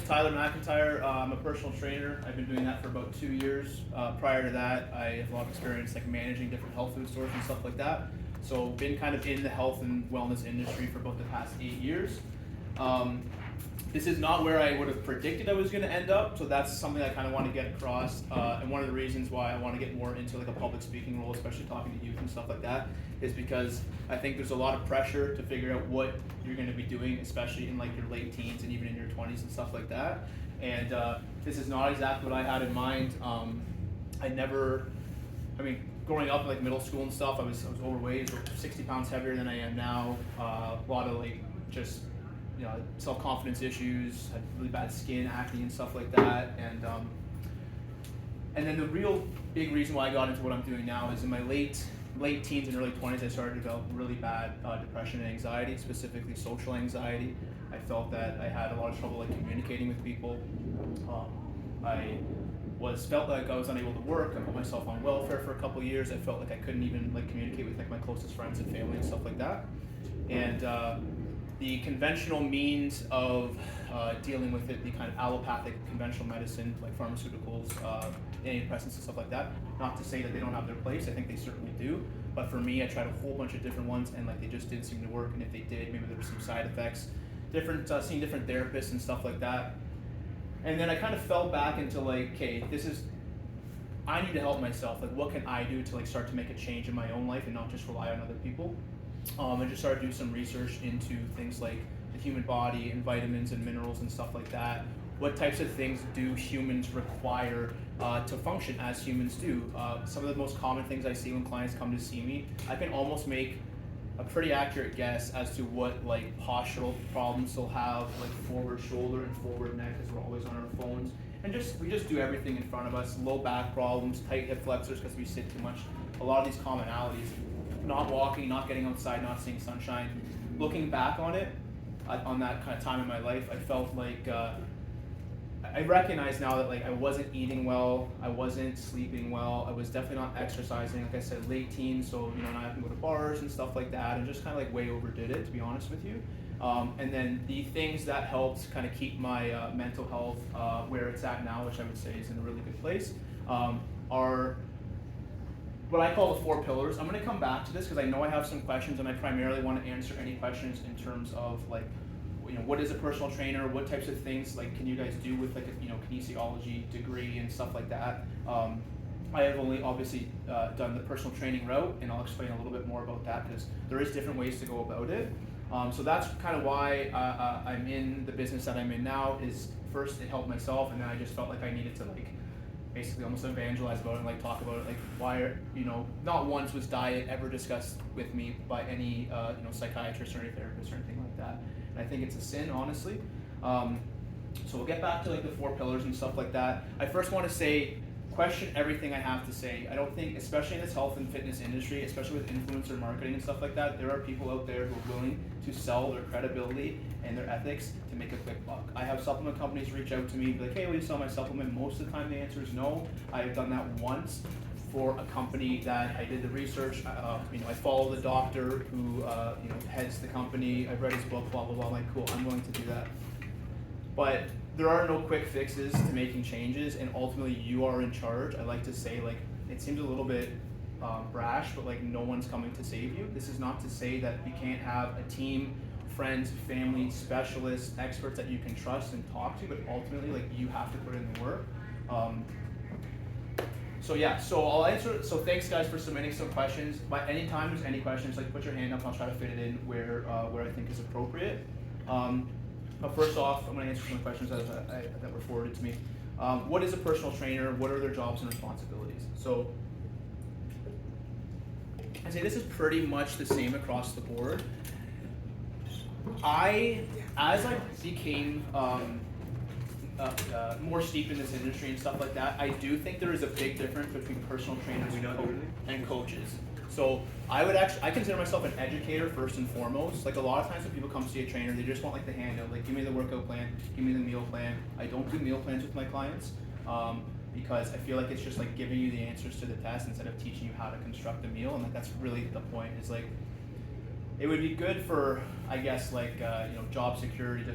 Tyler McIntyre. I'm a personal trainer. I've been doing that for about 2 years. Prior to that, I have a lot of experience like managing different health food stores and stuff like that. So been kind of in the health and wellness industry for about the past 8 years. This is not where I would have predicted I was going to end up, so that's something I kind of want to get across. And one of the reasons why I want to get more into like a public speaking role, especially talking to youth and stuff like that, is because I think there's a lot of pressure to figure out what you're going to be doing, especially in like your late teens and even in your 20s and stuff like that. And this is not exactly what I had in mind. Growing up in like middle school and stuff, I was overweight, 60 pounds heavier than I am now. A lot of like just self-confidence issues, had really bad skin, acne and stuff like that. And then the real big reason why I got into what I'm doing now is in my late teens and early 20s, I started to develop really bad depression and anxiety, specifically social anxiety. I felt that I had a lot of trouble like communicating with people. Felt like I was unable to work. I put myself on welfare for a couple of years. I felt like I couldn't even like communicate with like my closest friends and family and stuff like that. And the conventional means of dealing with it, the kind of allopathic conventional medicine like pharmaceuticals, antidepressants and stuff like that. Not to say that they don't have their place, I think they certainly do. But for me, I tried a whole bunch of different ones and like they just didn't seem to work. And if they did, maybe there were some side effects. Seeing different therapists and stuff like that. And then I kind of fell back into like, okay, I need to help myself. Like, what can I do to like start to make a change in my own life and not just rely on other people? I just started doing some research into things like the human body and vitamins and minerals and stuff like that. What types of things do humans require to function as humans do? Some of the most common things I see when clients come to see me, I can almost make a pretty accurate guess as to what like postural problems they'll have, like forward shoulder and forward neck, because we're always on our phones. And we just do everything in front of us. Low back problems, tight hip flexors because we sit too much. A lot of these commonalities. Not walking, not getting outside, not seeing sunshine. Looking back on it, on that kind of time in my life, I felt like I recognize now that like I wasn't eating well, I wasn't sleeping well, I was definitely not exercising. Like I said, late teens, so not having to go to bars and stuff like that, and just kind of like way overdid it, to be honest with you. And then the things that helped kind of keep my mental health where it's at now, which I would say is in a really good place, are what I call the 4 pillars. I'm going to come back to this because I know I have some questions, and I primarily want to answer any questions in terms of like, what is a personal trainer? What types of things like can you guys do with like a kinesiology degree and stuff like that? I have only obviously done the personal training route, and I'll explain a little bit more about that because there is different ways to go about it. So that's kind of why I'm in the business that I'm in now. Is first it helped myself, and then I just felt like I needed to like basically almost evangelize about it and like talk about it, like why not once was diet ever discussed with me by any psychiatrist or any therapist or anything like that. And I think it's a sin, honestly. So we'll get back to like the 4 pillars and stuff like that. I first want to say, question everything I have to say. I don't think, especially in this health and fitness industry, especially with influencer marketing and stuff like that, there are people out there who are willing to sell their credibility and their ethics to make a quick buck. I have supplement companies reach out to me, be like, hey, will you sell my supplement? Most of the time the answer is no. I've done that once for a company that I did the research. I follow the doctor who heads the company. I've read his book, blah, blah, blah. I'm like, cool, I'm willing to do that. But there are no quick fixes to making changes, and ultimately you are in charge. I like to say, like, it seems a little bit brash, but like no one's coming to save you. This is not to say that you can't have a team, friends, family, specialists, experts that you can trust and talk to, but ultimately like you have to put in the work. So I'll answer. So thanks guys for submitting some questions. By any time there's any questions, like put your hand up. I'll try to fit it in where I think is appropriate. But first off, I'm going to answer some questions that were forwarded to me. What is a personal trainer? What are their jobs and responsibilities? So I'd say this is pretty much the same across the board. As I became more steeped in this industry and stuff like that, I do think there is a big difference between personal trainers and coaches. So I consider myself an educator first and foremost. Like a lot of times when people come see a trainer, they just want like the handout, like give me the workout plan, give me the meal plan. I don't do meal plans with my clients because I feel like it's just like giving you the answers to the test instead of teaching you how to construct a meal. And like that's really the point. Is like it would be good for, I guess, like job security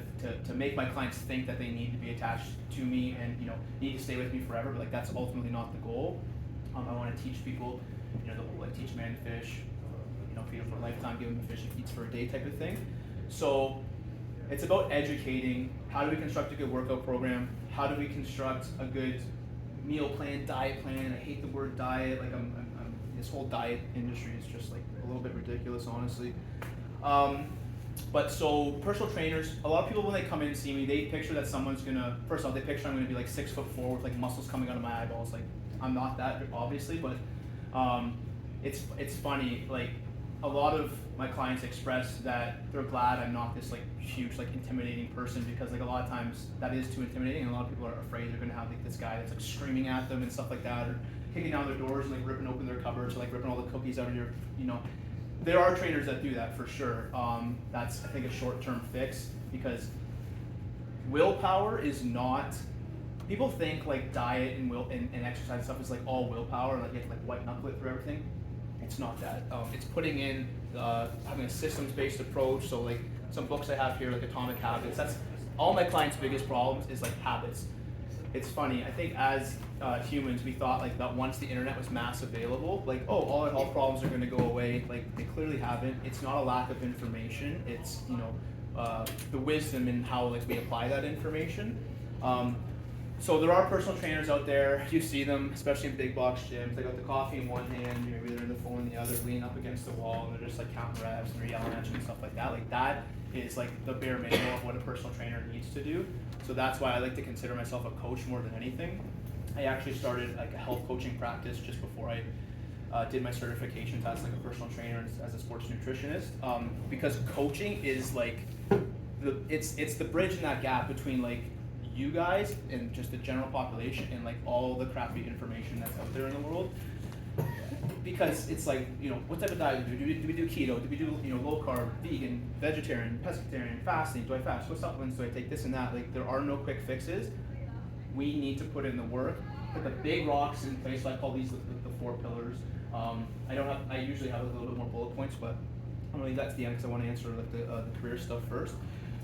to make my clients think that they need to be attached to me and need to stay with me forever. But like that's ultimately not the goal. I want to teach people, the whole like teach a man to fish, feed him for a lifetime, give him a fish he eats for a day type of thing. So it's about educating. How do we construct a good workout program? How do we construct a good meal plan, diet plan? I hate the word diet. Like this whole diet industry is just like a little bit ridiculous, honestly. But so personal trainers, a lot of people when they come in and see me, they picture that someone's gonna, first off, they picture I'm gonna be like 6'4" with like muscles coming out of my eyeballs. Like I'm not that, obviously, but it's funny. Like a lot of my clients express that they're glad I'm not this like huge like intimidating person, because like a lot of times that is too intimidating, and a lot of people are afraid they're gonna have like this guy that's like screaming at them and stuff like that, or kicking down their doors and like ripping open their cupboards, or like ripping all the cookies out of your, There are trainers that do that for sure. That's I think a short-term fix, because willpower is not. People think like diet and and exercise stuff is like all willpower, like you have to like white knuckle it through everything. It's not that. It's putting in having a systems-based approach. So like some books I have here, like Atomic Habits. That's all my clients' biggest problems is like habits. It's funny. I think as humans, we thought like that once the internet was mass available, like all our health problems are going to go away. Like they clearly haven't. It's not a lack of information. It's the wisdom in how like we apply that information. So there are personal trainers out there. You see them, especially in big box gyms. They got the coffee in one hand, maybe they're in the phone in the other, leaning up against the wall, and they're just like counting reps and they're yelling at you and stuff like that. Like that is like the bare minimum of what a personal trainer needs to do. So that's why I like to consider myself a coach more than anything. I actually started like a health coaching practice just before I did my certifications as like a personal trainer and as a sports nutritionist, because coaching is like it's the bridge in that gap between like you guys and just the general population and like all the crappy information that's out there in the world. Because it's like, what type of diet do we do? Do we do keto? Do we do low carb, vegan, vegetarian, pescatarian, fasting? Do I fast? What supplements do I take? This and that. Like there are no quick fixes. We need to put in the work, put the big rocks in place. So I call these the 4 pillars. I usually have a little bit more bullet points, but I'm gonna leave that to the end because I want to answer like the career stuff first.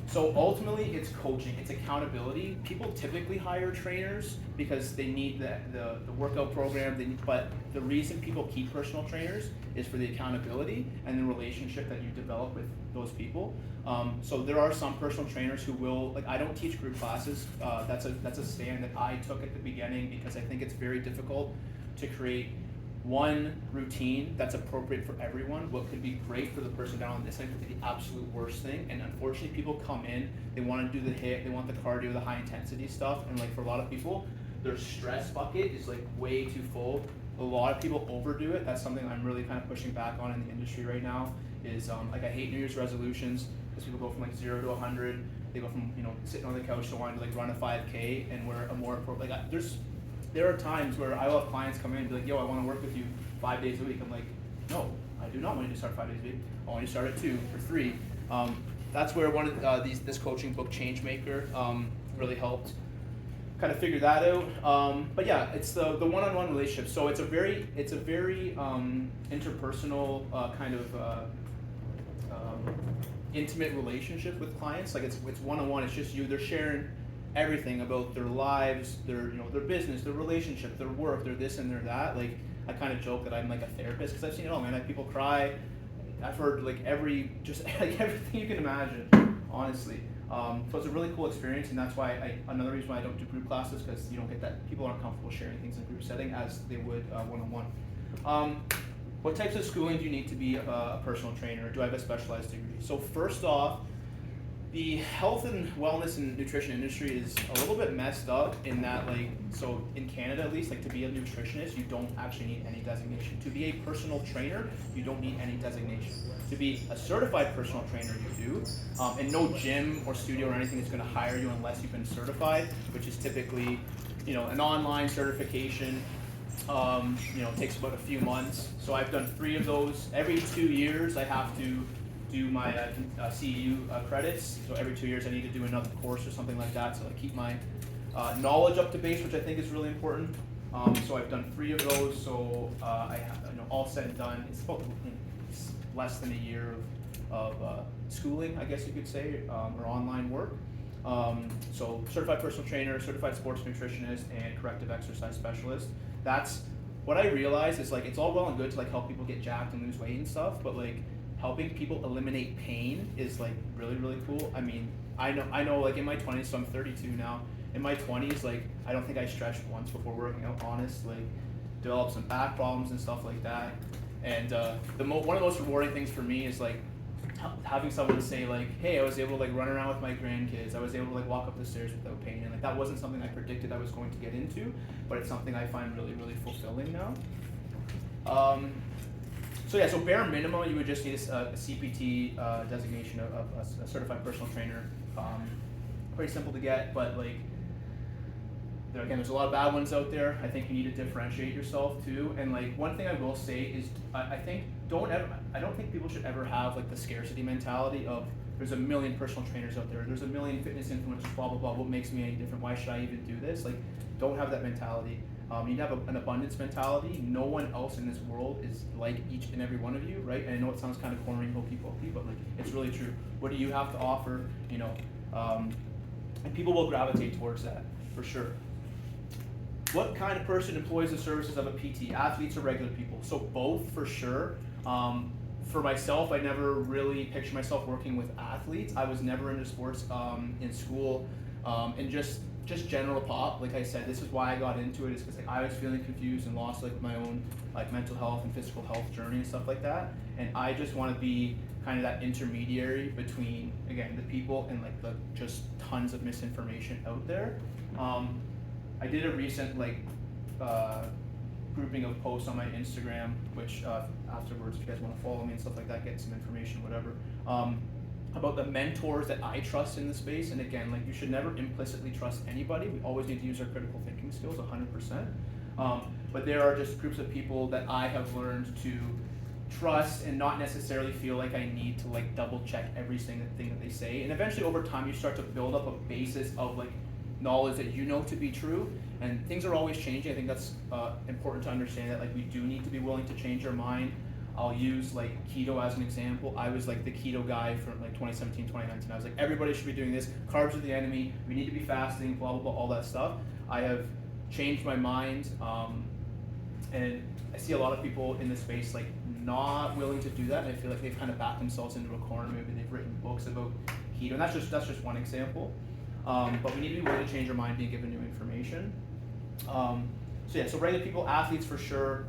So ultimately, it's coaching, it's accountability. People typically hire trainers because they need the workout program. But the reason people keep personal trainers is for the accountability and the relationship that you develop with those people. So there are some personal trainers who will, like I don't teach group classes. That's a stand that I took at the beginning because I think it's very difficult to create one routine that's appropriate for everyone. What could be great for the person down on this side could be the absolute worst thing. And unfortunately, people come in, they want to do the HIIT, they want the cardio, the high intensity stuff, and like for a lot of people, their stress bucket is like way too full. A lot of people overdo it. That's something I'm really kind of pushing back on in the industry right now. Is like I hate New Year's resolutions because people go from like 0 to 100. They go from sitting on the couch to wanting to like run a 5K, and we're a more like there are times where I will have clients come in and be like, yo, I want to work with you 5 days a week. I'm like, no, I do not want you to start 5 days a week. I want you to start at 2 or 3. That's where one of this coaching book, Changemaker, really helped kind of figure that out. But yeah, it's the one-on-one relationship. So it's a very interpersonal kind of intimate relationship with clients. Like it's one-on-one. It's just you. They're sharing everything about their lives, their business, their relationship, their work, their this and their that. Like I kind of joke that I'm like a therapist because I've seen it all, man. Like people cry. I've heard like everything you can imagine, honestly. So it's a really cool experience, and that's why another reason why I don't do group classes, because you don't get that. People aren't comfortable sharing things in group setting as they would one-on-one. What types of schooling do you need to be a personal trainer? Or do I have a specialized degree? So first off, the health and wellness and nutrition industry is a little bit messed up in that, like, so in Canada at least, like to be a nutritionist, you don't actually need any designation. To be a personal trainer, you don't need any designation. To be a certified personal trainer, you do. And no gym or studio or anything is going to hire you unless you've been certified, which is typically, an online certification. Takes about a few months. So I've done 3 of those. Every 2 years, I have to do my CEU credits. So every 2 years I need to do another course or something like that, so I keep my knowledge up to base, which I think is really important. So I've done 3 of those. So I have, all said and done, it's about less than a year schooling, I guess you could say, or online work. So certified personal trainer, certified sports nutritionist, and corrective exercise specialist. That's what I realized is like it's all well and good to like help people get jacked and lose weight and stuff, but like helping people eliminate pain is like really really cool. I mean, I know like in my 20s, so I'm 32 now. In my 20s, like I don't think I stretched once before working out. Honest, like developed some back problems and stuff like that. And one of the most rewarding things for me is like having someone say like, hey, I was able to like run around with my grandkids. I was able to like walk up the stairs without pain, and like that wasn't something I predicted I was going to get into, but it's something I find really really fulfilling now. So bare minimum, you would just need a CPT designation of a certified personal trainer. Pretty simple to get, but like there's a lot of bad ones out there. I think you need to differentiate yourself too. And like one thing I will say is I don't think people should ever have like the scarcity mentality of there's a million personal trainers out there, there's a million fitness influencers, blah blah blah. What makes me any different? Why should I even do this? Like, don't have that mentality. You need to have an abundance mentality. No one else in this world is like each and every one of you, right? And I know it sounds kind of corny, hokey pokey, but like it's really true. What do you have to offer? You know, and people will gravitate towards that for sure. What kind of person employs the services of a PT? Athletes or regular people? So both for sure. For myself, I never really pictured myself working with athletes. I was never into sports in school, and just general pop. Like I said, this is why I got into it, is because like I was feeling confused and lost like my own like mental health and physical health journey and stuff like that. And I just want to be kind of that intermediary between, again, the people and like the just tons of misinformation out there. I did a recent like grouping of posts on my Instagram, which afterwards, if you guys want to follow me and stuff like that, get some information, whatever, about the mentors that I trust in the space. And again, like you should never implicitly trust anybody. We always need to use our critical thinking skills 100%. But there are just groups of people that I have learned to trust and not necessarily feel like I need to like double check every single thing that they say. And eventually over time you start to build up a basis of like knowledge that you know to be true, and things are always changing. I think that's important to understand, that like we do need to be willing to change our mind. I'll use like keto as an example. I was like the keto guy from like 2017, 2019. I was like, everybody should be doing this. Carbs are the enemy. We need to be fasting, blah, blah, blah, all that stuff. I have changed my mind, and I see a lot of people in this space like not willing to do that. And I feel like they've kind of backed themselves into a corner. Maybe they've written books about keto, and that's just one example. But we need to be willing to change our mind, being given new information. So regular people, athletes for sure.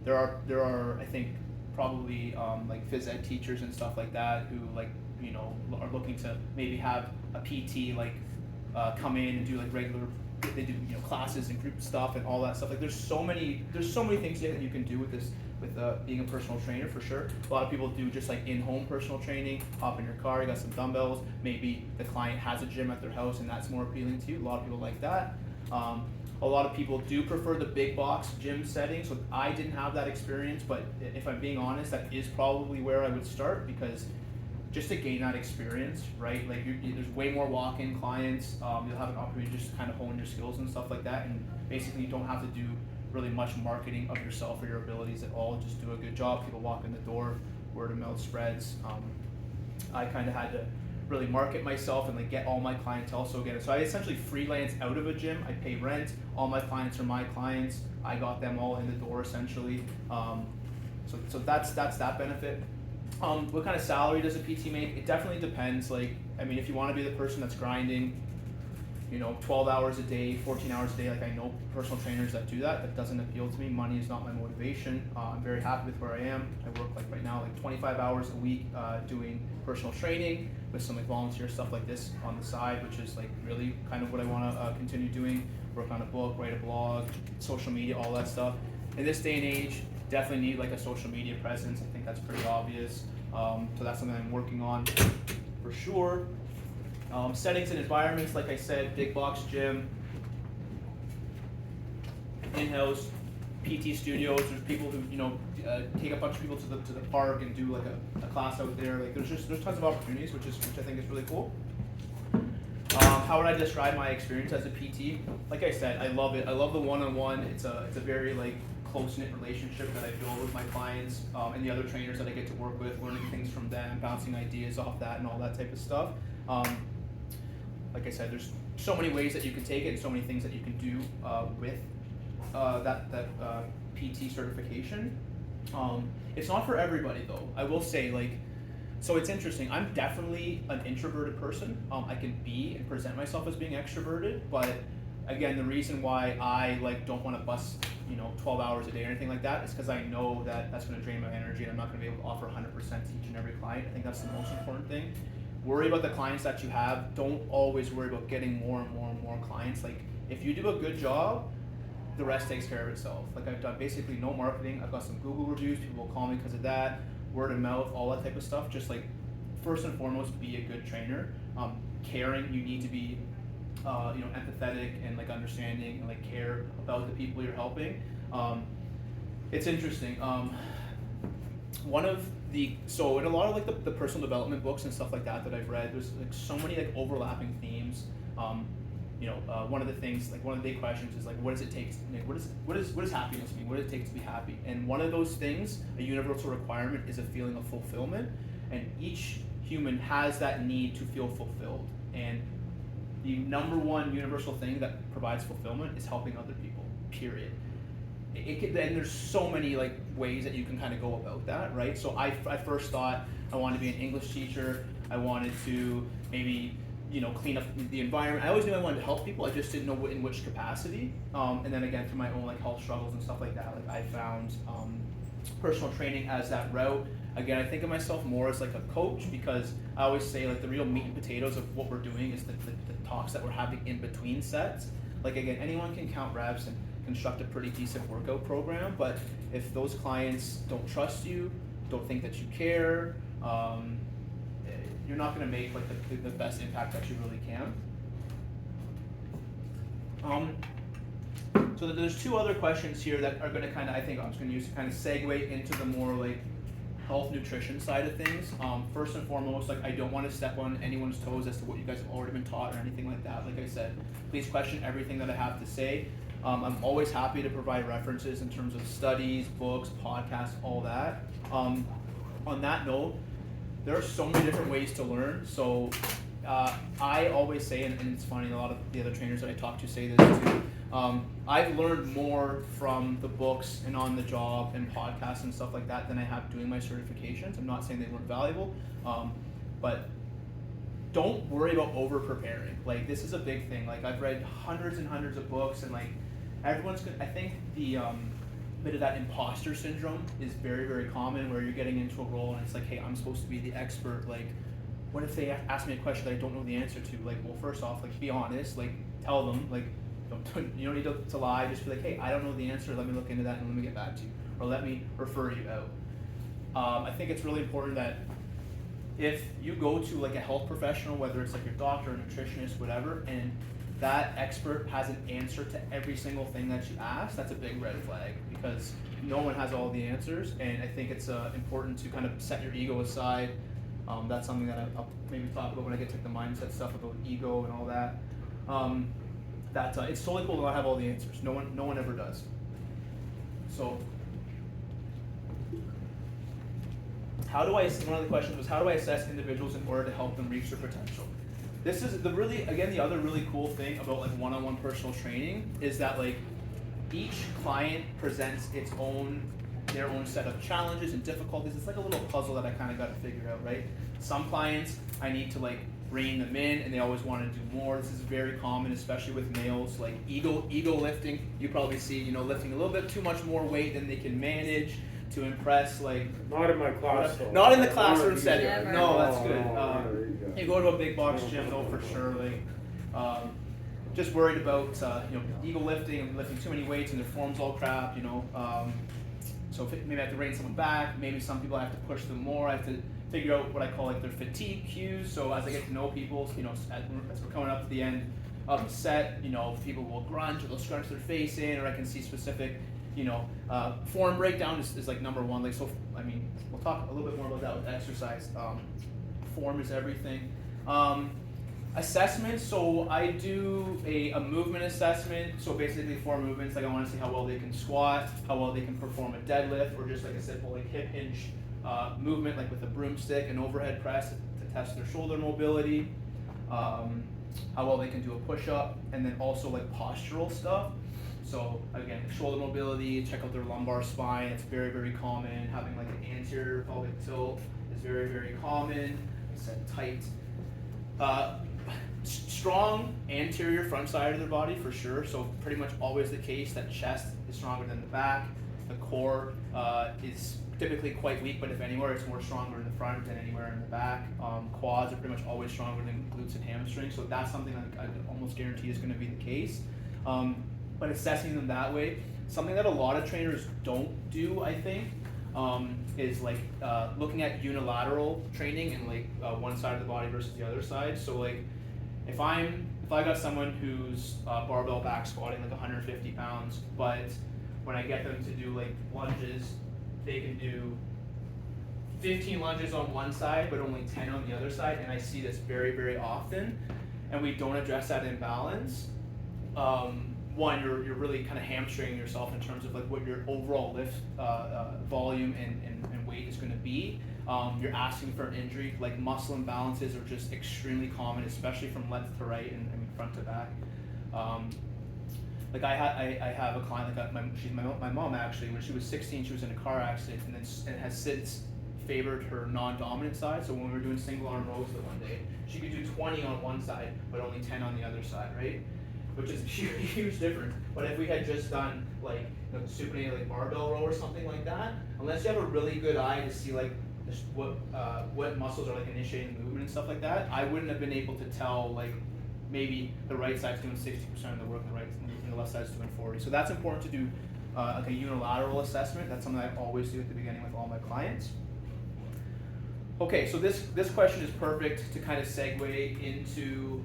There are I think probably like phys ed teachers and stuff like that who like are looking to maybe have a PT like come in and do like regular. They do classes and group stuff and all that stuff. Like there's so many things that you can do with this, with being a personal trainer for sure. A lot of people do just like in-home personal training. Hop in your car, you got some dumbbells. Maybe the client has a gym at their house and that's more appealing to you. A lot of people like that. A lot of people do prefer the big box gym setting. So I didn't have that experience, but if I'm being honest, that is probably where I would start, because just to gain that experience, right? Like there's way more walk-in clients. You'll have an opportunity to just kind of hone your skills and stuff like that. And basically you don't have to do really much marketing of yourself or your abilities at all. Just do a good job. People walk in the door, word of mouth spreads. I kind of had to really market myself and like get all my clientele. So I essentially freelance out of a gym. I pay rent. All my clients are my clients. I got them all in the door essentially. So that's that benefit. What kind of salary does a PT make? It definitely depends. Like, I mean, if you want to be the person that's grinding, 12 hours a day, 14 hours a day, like I know personal trainers that do that. That doesn't appeal to me. Money is not my motivation. I'm very happy with where I am. I work like right now, like 25 hours a week doing personal training with some like volunteer stuff like this on the side, which is like really kind of what I want to continue doing. Work on a book, write a blog, social media, all that stuff. In this day and age, definitely need like a social media presence. I think that's pretty obvious. So that's something I'm working on for sure. Settings and environments, like I said, big box gym, in-house PT studios. There's people who take a bunch of people to the park and do like a class out there. Like there's tons of opportunities, which I think is really cool. How would I describe my experience as a PT? Like I said, I love it. I love the one-on-one. It's a very like close-knit relationship that I build with my clients and the other trainers that I get to work with, learning things from them, bouncing ideas off that and all that type of stuff. Like I said, there's so many ways that you can take it and so many things that you can do with that PT certification. It's not for everybody though. I will say, like, so it's interesting. I'm definitely an introverted person. I can be and present myself as being extroverted, but again, the reason why I don't want to bust 12 hours a day or anything like that is because I know that that's going to drain my energy and I'm not going to be able to offer 100% to each and every client. I think that's the most important thing. Worry about the clients that you have. Don't always worry about getting more and more and more clients. Like, if you do a good job, the rest takes care of itself. Like, I've done basically no marketing. I've got some Google reviews. People will call me because of that. Word of mouth, all that type of stuff. Just like, first and foremost, be a good trainer. Caring, you need to be empathetic and like understanding and like care about the people you're helping. It's interesting. One of the, so in a lot of like the personal development books and stuff like that I've read, there's like so many like overlapping themes. One of the things, like one of the big questions is like, what does it take? What does happiness mean? What does it take to be happy? And one of those things, a universal requirement, is a feeling of fulfillment. And each human has that need to feel fulfilled. And the number one universal thing that provides fulfillment is helping other people, period. And there's so many like ways that you can kind of go about that, right? So I first thought I wanted to be an English teacher. I wanted to maybe clean up the environment. I always knew I wanted to help people. I just didn't know in which capacity. And then again, through my own like health struggles and stuff like that, like I found personal training as that route. Again, I think of myself more as like a coach, because I always say like the real meat and potatoes of what we're doing is the talks that we're having in between sets. Like again, anyone can count reps and construct a pretty decent workout program, but if those clients don't trust you, don't think that you care, you're not going to make like the best impact that you really can. So there's two other questions here that are going to kind of, I think I'm just going to use to kind of segue into the more like health nutrition side of things. First and foremost, like I don't want to step on anyone's toes as to what you guys have already been taught or anything like that. Like I said, please question everything that I have to say. I'm always happy to provide references in terms of studies, books, podcasts, all that. On that note, there are so many different ways to learn. So I always say, and it's funny, a lot of the other trainers that I talk to say this too, I've learned more from the books and on the job and podcasts and stuff like that than I have doing my certifications. I'm not saying they weren't valuable, but don't worry about over preparing. Like, this is a big thing. Like, I've read hundreds and hundreds of books, and like everyone's gonna, I think the bit of that imposter syndrome is very, very common, where you're getting into a role and it's like, hey, I'm supposed to be the expert. Like, what if they ask me a question that I don't know the answer to? Like, well, first off, like, be honest. Like, tell them. Like, you don't need to lie. Just be like, hey, I don't know the answer. Let me look into that and let me get back to you, or let me refer you out. I think it's really important that if you go to like a health professional, whether it's like your doctor, or nutritionist, whatever, and that expert has an answer to every single thing that you ask, that's a big red flag, because no one has all the answers. And I think it's important to kind of set your ego aside. That's something that I'll maybe talk about when I get to the mindset stuff about ego and all that. It's totally cool to not have all the answers. No one ever does. So, one of the questions was, how do I assess individuals in order to help them reach their potential? This is the other really cool thing about like one-on-one personal training is that like each client presents their own set of challenges and difficulties. It's like a little puzzle that I kind of got to figure out, right? Some clients, I need to like rein them in, and they always want to do more. This is very common, especially with males. Like ego lifting, you probably see, lifting a little bit too much more weight than they can manage to impress, like. Not in my class. Not in the classroom setting. Never. No, that's good. You go to a big box gym though, for sure. Like, just worried about ego lifting and lifting too many weights and their form's all crap. So maybe I have to rein someone back. Maybe some people I have to push them more. I have to figure out what I call like their fatigue cues. So as I get to know people, as we're coming up to the end of the set, people will grunt or they'll scrunch their face in, or I can see specific, form breakdown is like number one. Like, so, I mean, we'll talk a little bit more about that with exercise. Form is everything. Assessment, so I do a movement assessment, so basically 4 movements, like I want to see how well they can squat, how well they can perform a deadlift, or just like a simple like hip hinge movement, like with a broomstick, an overhead press to test their shoulder mobility, how well they can do a push-up, and then also like postural stuff. So again, shoulder mobility, check out their lumbar spine, it's very, very common. Having like an anterior pelvic tilt is very, very common. I said tight. Strong anterior front side of their body for sure, so pretty much always the case that chest is stronger than the back. The core is typically quite weak, but if anywhere it's more stronger in the front than anywhere in the back. Quads are pretty much always stronger than glutes and hamstrings, so that's something I almost guarantee is going to be the case. But assessing them that way, something that a lot of trainers don't do, I think, is like looking at unilateral training and like one side of the body versus the other side. So like if I got someone who's barbell back squatting like 150 pounds, but when I get them to do like lunges, they can do 15 lunges on one side but only 10 on the other side, and I see this very, very often, and we don't address that imbalance. One, you're really kind of hamstringing yourself in terms of like what your overall lift volume and weight is going to be. You're asking for an injury. Like muscle imbalances are just extremely common, especially from left to right and front to back. Like I have a client like she's my mom actually. When she was 16, she was in a car accident and has since favored her non-dominant side. So when we were doing single arm rows the one day, she could do 20 on one side but only 10 on the other side, right? Which is a huge difference. But if we had just done like supinated like barbell row or something like that, unless you have a really good eye to see like what muscles are like initiating movement and stuff like that, I wouldn't have been able to tell like maybe the right side's doing 60% of the work and the left side's doing 40. So that's important to do like a unilateral assessment. That's something I always do at the beginning with all my clients. Okay, so this question is perfect to kind of segue into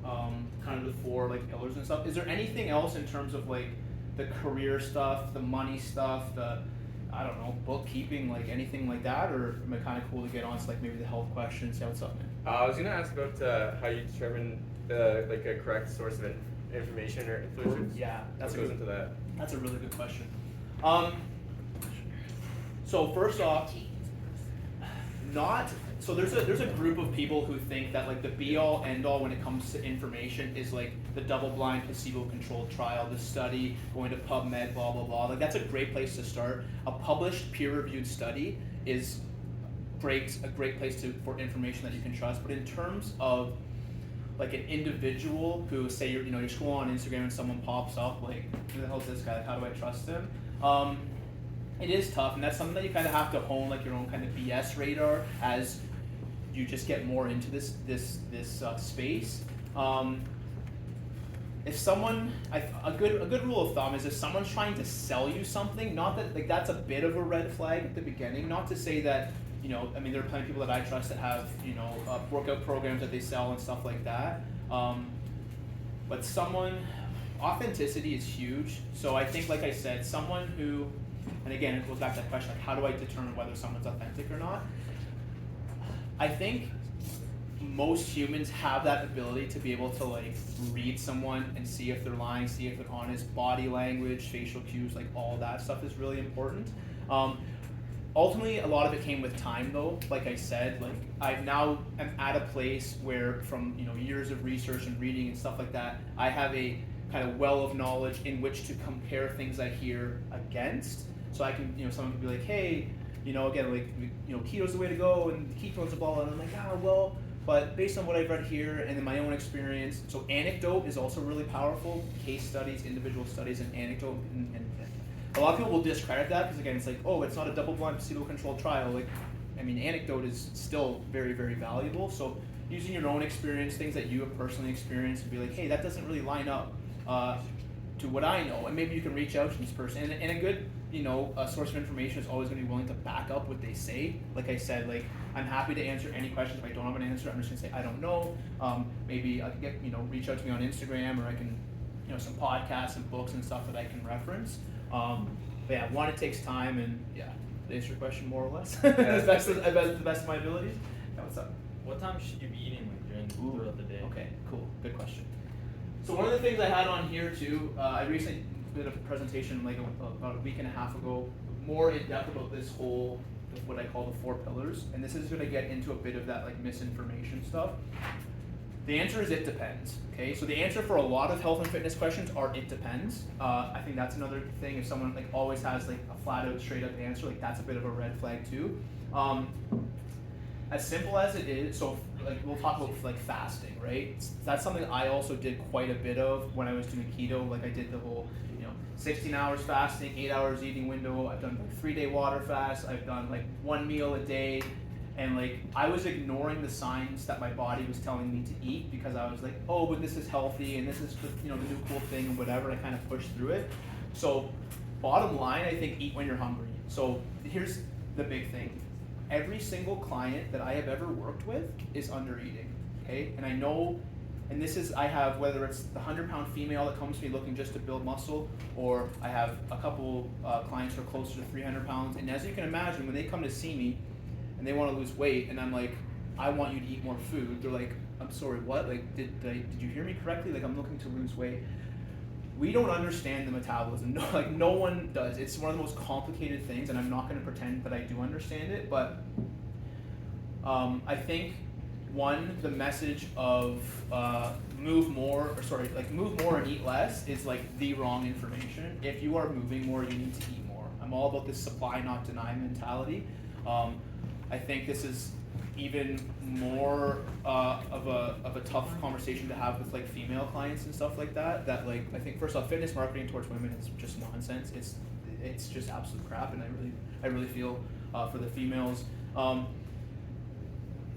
kind of the 4 like pillars and stuff. Is there anything else in terms of like the career stuff, the money stuff, the I don't know, bookkeeping, like anything like that, or am I kind of cool to get on to like maybe the health questions? Yeah, what's up, man? I was gonna ask about how you determine like a correct source of information or influence. Yeah, that's what goes into that. That's a really good question. So first off, so there's a group of people who think that like the be all end all when it comes to information is like the double blind placebo controlled trial, the study, going to PubMed, blah blah blah. Like that's a great place to start. A published peer reviewed study is a great place for information that you can trust. But in terms of like an individual who say you're scrolling on Instagram and someone pops up like, who the hell is this guy? Like, how do I trust him? It is tough, and that's something that you kind of have to hone like your own kind of BS radar as you just get more into this space. If someone, a good rule of thumb is if someone's trying to sell you something, not that like that's a bit of a red flag at the beginning. Not to say that I mean there are plenty of people that I trust that have workout programs that they sell and stuff like that. But authenticity is huge. So I think, like I said, someone who, and again it goes back to that question, like how do I determine whether someone's authentic or not? I think most humans have that ability to be able to like read someone and see if they're lying, see if they're honest. Body language, facial cues, like all that stuff is really important. Ultimately, a lot of it came with time though. Like I said, like I now am at a place where from years of research and reading and stuff like that, I have a kind of well of knowledge in which to compare things I hear against. So I can, someone could be like, hey, again, like, keto's the way to go and ketones are blah, and I'm like, well, but based on what I've read here and in my own experience, so anecdote is also really powerful. Case studies, individual studies, and anecdote, and a lot of people will discredit that because again, it's like, oh, it's not a double-blind placebo-controlled trial. Like, I mean, anecdote is still very, very valuable. So using your own experience, things that you have personally experienced, and be like, hey, that doesn't really line up to what I know, and maybe you can reach out to this person. And a good a source of information is always going to be willing to back up what they say. Like I said, like I'm happy to answer any questions. If I don't have an answer, I'm just going to say I don't know. Maybe I can get reach out to me on Instagram, or I can some podcasts and books and stuff that I can reference. But yeah, one, it takes time, and yeah, to answer your question more or less, the best of my abilities. Yeah, what's up? What time should you be eating like during Ooh, throughout the day. Okay, cool. Good question. So one of the things I had on here too, I recently did a presentation like about a week and a half ago, more in depth about this whole, what I call the 4 pillars, and this is going to get into a bit of that like misinformation stuff. The answer is it depends. Okay, so the answer for a lot of health and fitness questions are it depends. I think that's another thing. If someone like always has like a flat out, straight up answer, like that's a bit of a red flag too. As simple as it is, so like we'll talk about like fasting, right? That's something I also did quite a bit of when I was doing keto. Like I did the whole, 16 hours fasting, 8 hours eating window. I've done like 3-day water fast. I've done like 1 meal a day. And like I was ignoring the signs that my body was telling me to eat because I was like, oh, but this is healthy and this is the new cool thing and whatever. And I kind of pushed through it. So bottom line, I think eat when you're hungry. So here's the big thing. Every single client that I have ever worked with is under eating, okay? And I know, and this is, I have, whether it's the 100-pound female that comes to me looking just to build muscle, or I have a couple clients who are closer to 300 pounds. And as you can imagine, when they come to see me and they want to lose weight, and I'm like, I want you to eat more food, they're like, I'm sorry, what? Like, did you hear me correctly? Like, I'm looking to lose weight. We don't understand the metabolism. No one does. It's one of the most complicated things, and I'm not going to pretend that I do understand it. But I think the message of move more and eat less is like the wrong information. If you are moving more, you need to eat more. I'm all about this supply not deny mentality. I think this is even more of a tough conversation to have with like female clients and stuff like that. That like I think first off, fitness marketing towards women is just nonsense. It's just absolute crap, and I really feel for the females.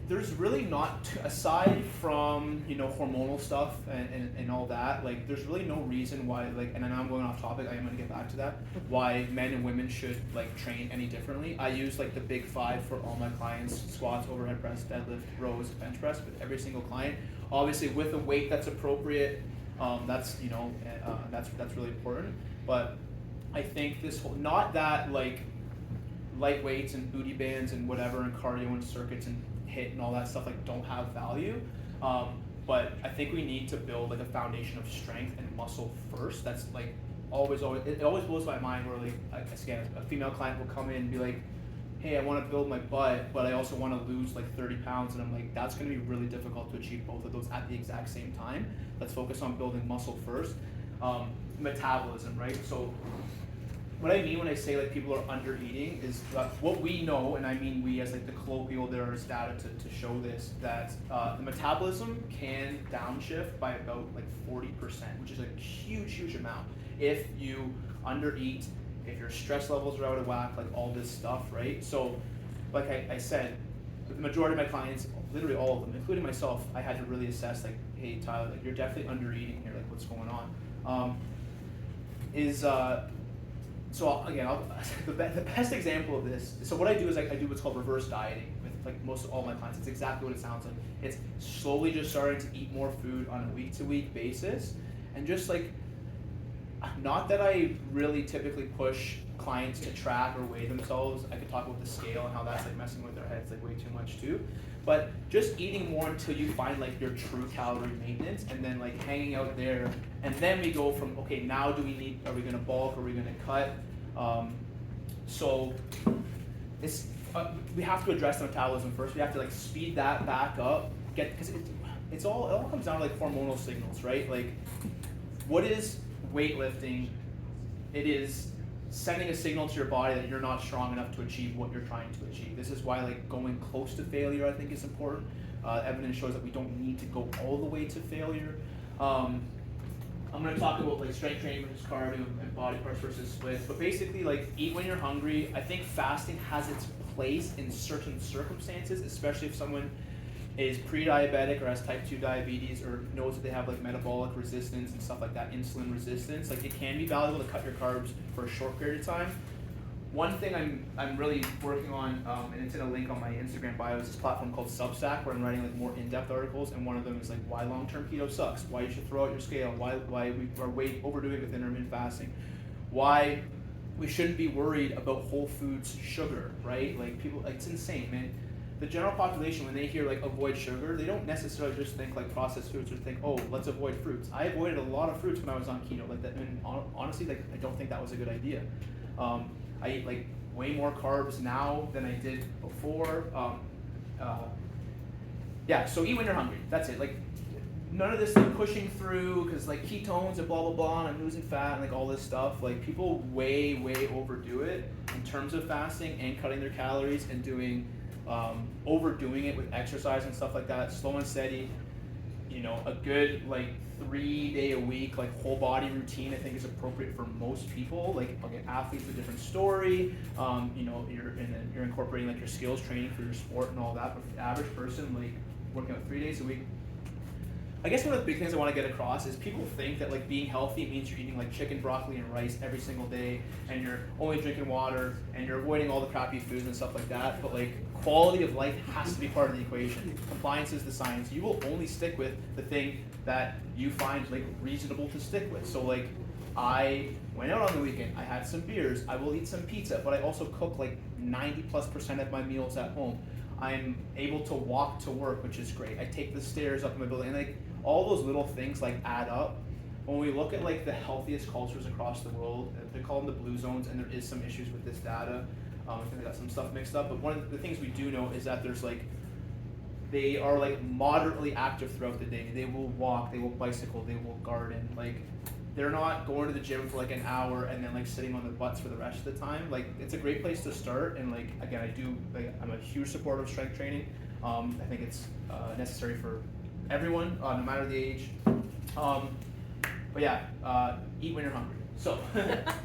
There's really not, aside from hormonal stuff and all that, like there's really no reason why, like, and I know I'm going off topic, I am going to get back to that, why men and women should like train any differently. I use like the big 5 for all my clients: squats, overhead press, deadlift, rows, bench press, with every single client, obviously with a weight that's appropriate. That's that's really important. But I think this whole, not that like light weights and booty bands and whatever and cardio and circuits and HIIT and all that stuff like don't have value, but I think we need to build like a foundation of strength and muscle first. That's like always it always blows my mind where like again, a female client will come in and be like, hey, I want to build my butt, but I also want to lose like 30 pounds, and I'm like, that's going to be really difficult to achieve both of those at the exact same time. Let's focus on building muscle first. Metabolism, right? So what I mean when I say like people are under eating is what we know, and I mean we as like the colloquial, there is data to show this, that the metabolism can downshift by about like 40%, which is a huge amount if you under eat, if your stress levels are out of whack, like all this stuff, right? So like I said, the majority of my clients, literally all of them, including myself, I had to really assess like, hey Tyler, like you're definitely under eating here, like what's going on? So again, the best example of this, so what I do is I do what's called reverse dieting with like most of all my clients. It's exactly what it sounds like. It's slowly just starting to eat more food on a week-to-week basis, and just like, not that I really typically push clients to track or weigh themselves. I could talk about the scale and how that's like messing with their heads like way too much too. But just eating more until you find like your true calorie maintenance, and then like hanging out there, and then we go from, okay, now are we gonna bulk, are we gonna cut? So it's we have to address the metabolism first. We have to like speed that back up, because it all comes down to like hormonal signals, right? Like, what is weightlifting? It is sending a signal to your body that you're not strong enough to achieve what you're trying to achieve. This is why like going close to failure, I think, is important. Evidence shows that we don't need to go all the way to failure. I'm going to talk about like strength training versus cardio and body parts versus splits, but basically like eat when you're hungry. I think fasting has its place in certain circumstances, especially if someone is pre-diabetic or has type 2 diabetes or knows that they have like metabolic resistance and stuff like that, insulin resistance. Like it can be valuable to cut your carbs for a short period of time. One thing I'm really working on, and it's in a link on my Instagram bio, is this platform called Substack, where I'm writing like more in-depth articles, and one of them is like why long-term keto sucks, why you should throw out your scale, why we are way overdoing it with intermittent fasting, why we shouldn't be worried about whole foods sugar, right? Like people, like, it's insane, man. the general population, when they hear like avoid sugar, they don't necessarily just think like processed foods or think, oh, let's avoid fruits. I avoided a lot of fruits when I was on keto, like that, and honestly, like I don't think that was a good idea. I eat like way more carbs now than I did before. Yeah, so eat when you're hungry. That's it. Like none of this like pushing through because like ketones and blah blah blah, and I'm losing fat and like all this stuff. Like people way overdo it in terms of fasting and cutting their calories and doing overdoing it with exercise and stuff like that. Slow and steady. You know, a good like 3 day a week like whole body routine I think is appropriate for most people. Like okay, athletes a different story. You know, you're incorporating like your skills training for your sport and all that. But for the average person, like working out 3 days a week. I guess one of the big things I want to get across is people think that like being healthy means you're eating like chicken, broccoli, and rice every single day, and you're only drinking water, and you're avoiding all the crappy foods and stuff like that. But like quality of life has to be part of the equation. Compliance is the science. You will only stick with the thing that you find like reasonable to stick with. So like I went out on the weekend, I had some beers, I will eat some pizza, but I also cook like 90+% of my meals at home. I'm able to walk to work, which is great. I take the stairs up in my building, and like all those little things like add up. When we look at like the healthiest cultures across the world, they call them the blue zones, and there is some issues with this data. I think they got some stuff mixed up, but one of the things we do know is that there's like, they are like moderately active throughout the day. They will walk, they will bicycle, they will garden. Like they're not going to the gym for like an hour and then like sitting on their butts for the rest of the time. Like it's a great place to start. And like again, I'm a huge supporter of strength training. I think it's necessary for everyone, no matter the age. But yeah, eat when you're hungry. So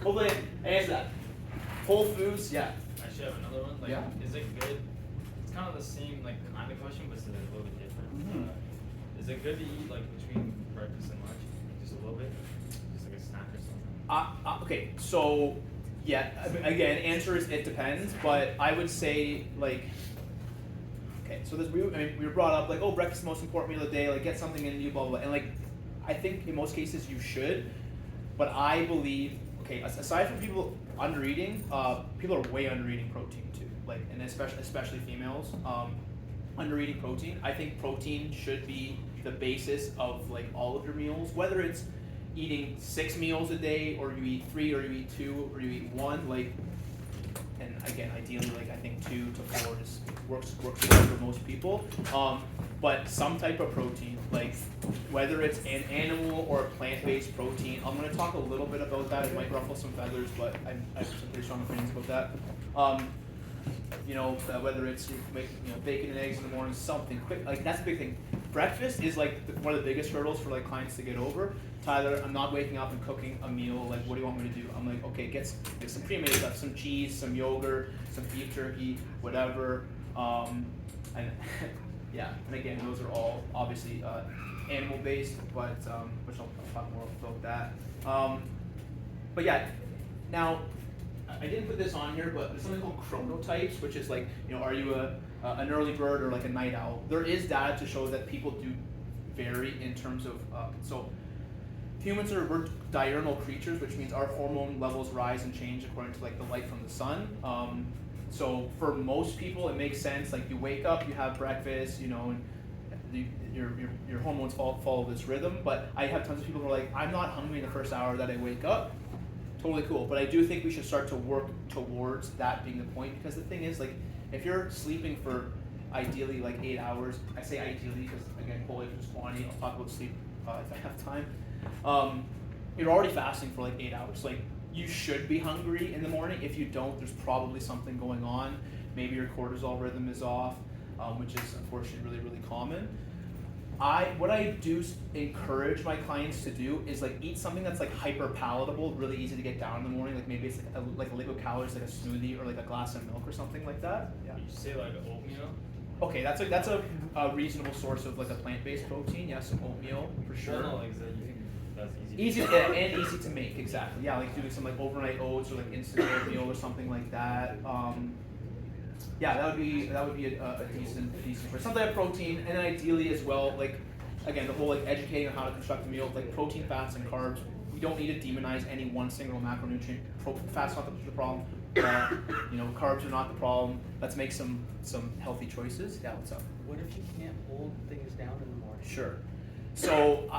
hopefully I answered that. Whole foods, yeah. I should have another one. Like, Yeah. Is it good? It's kind of the same like kind of question, but it's a little bit different. Is it good to eat like between breakfast and lunch, just a little bit, just like a snack or something? Okay, so yeah, again, answer is it depends, but I would say like, okay, so we were brought up like, oh, breakfast is the most important meal of the day, like get something in you, blah, blah, blah. And like, I think in most cases you should, but I believe, okay, aside from people under eating, people are way under eating protein too, like, and especially females, under eating protein. I think protein should be the basis of like all of your meals, whether it's eating 6 meals a day, or you eat 3, or you eat 2, or you eat 1, like, and again, ideally, like I think 2 to 4 just works well for most people. But some type of protein, like whether it's an animal or a plant-based protein, I'm going to talk a little bit about that. It might ruffle some feathers, but I have some pretty strong opinions about that. You know, whether it's you make bacon and eggs in the morning, something quick, like that's a big thing. Breakfast is like one of the biggest hurdles for like clients to get over. Tyler, I'm not waking up and cooking a meal. Like, what do you want me to do? I'm like, okay, get some pre-made stuff, some cheese, some yogurt, some beef jerky, whatever. And yeah, and again, those are all obviously animal-based, but which I'll talk more about that. But yeah, now I didn't put this on here, but there's something called chronotypes, which is like, are you an early bird or like a night owl? There is data to show that people do vary in terms of so. Humans we're diurnal creatures, which means our hormone levels rise and change according to like the light from the sun. So for most people, it makes sense. Like you wake up, you have breakfast, and your hormones follow this rhythm. But I have tons of people who are like, I'm not hungry in the first hour that I wake up. Totally cool. But I do think we should start to work towards that being the point, because the thing is, like, if you're sleeping for ideally like 8 hours, I say ideally because again, quality versus quantity. I'll talk about sleep if I have time. You're already fasting for like 8 hours. Like you should be hungry in the morning. If you don't, there's probably something going on. Maybe your cortisol rhythm is off, which is unfortunately really common. What I do encourage my clients to do is like eat something that's like hyper palatable, really easy to get down in the morning. Like maybe it's like a liquid calories, like a smoothie or like a glass of milk or something like that. Yeah. You say like oatmeal? Okay, that's a reasonable source of like a plant-based protein. Yeah, some oatmeal for sure. No, like you think that's easy. Easy and easy to make, exactly. Yeah, like doing some like overnight oats or like instant oatmeal or something like that. Yeah, that would be a decent for some type of protein, and ideally as well, like again, the whole like educating on how to construct a meal, like protein, fats, and carbs. We don't need to demonize any one single macronutrient. Fat's not the problem. You know, carbs are not the problem. Let's make some healthy choices. Yeah, what's up? What if you can't hold things down in the morning? Sure. So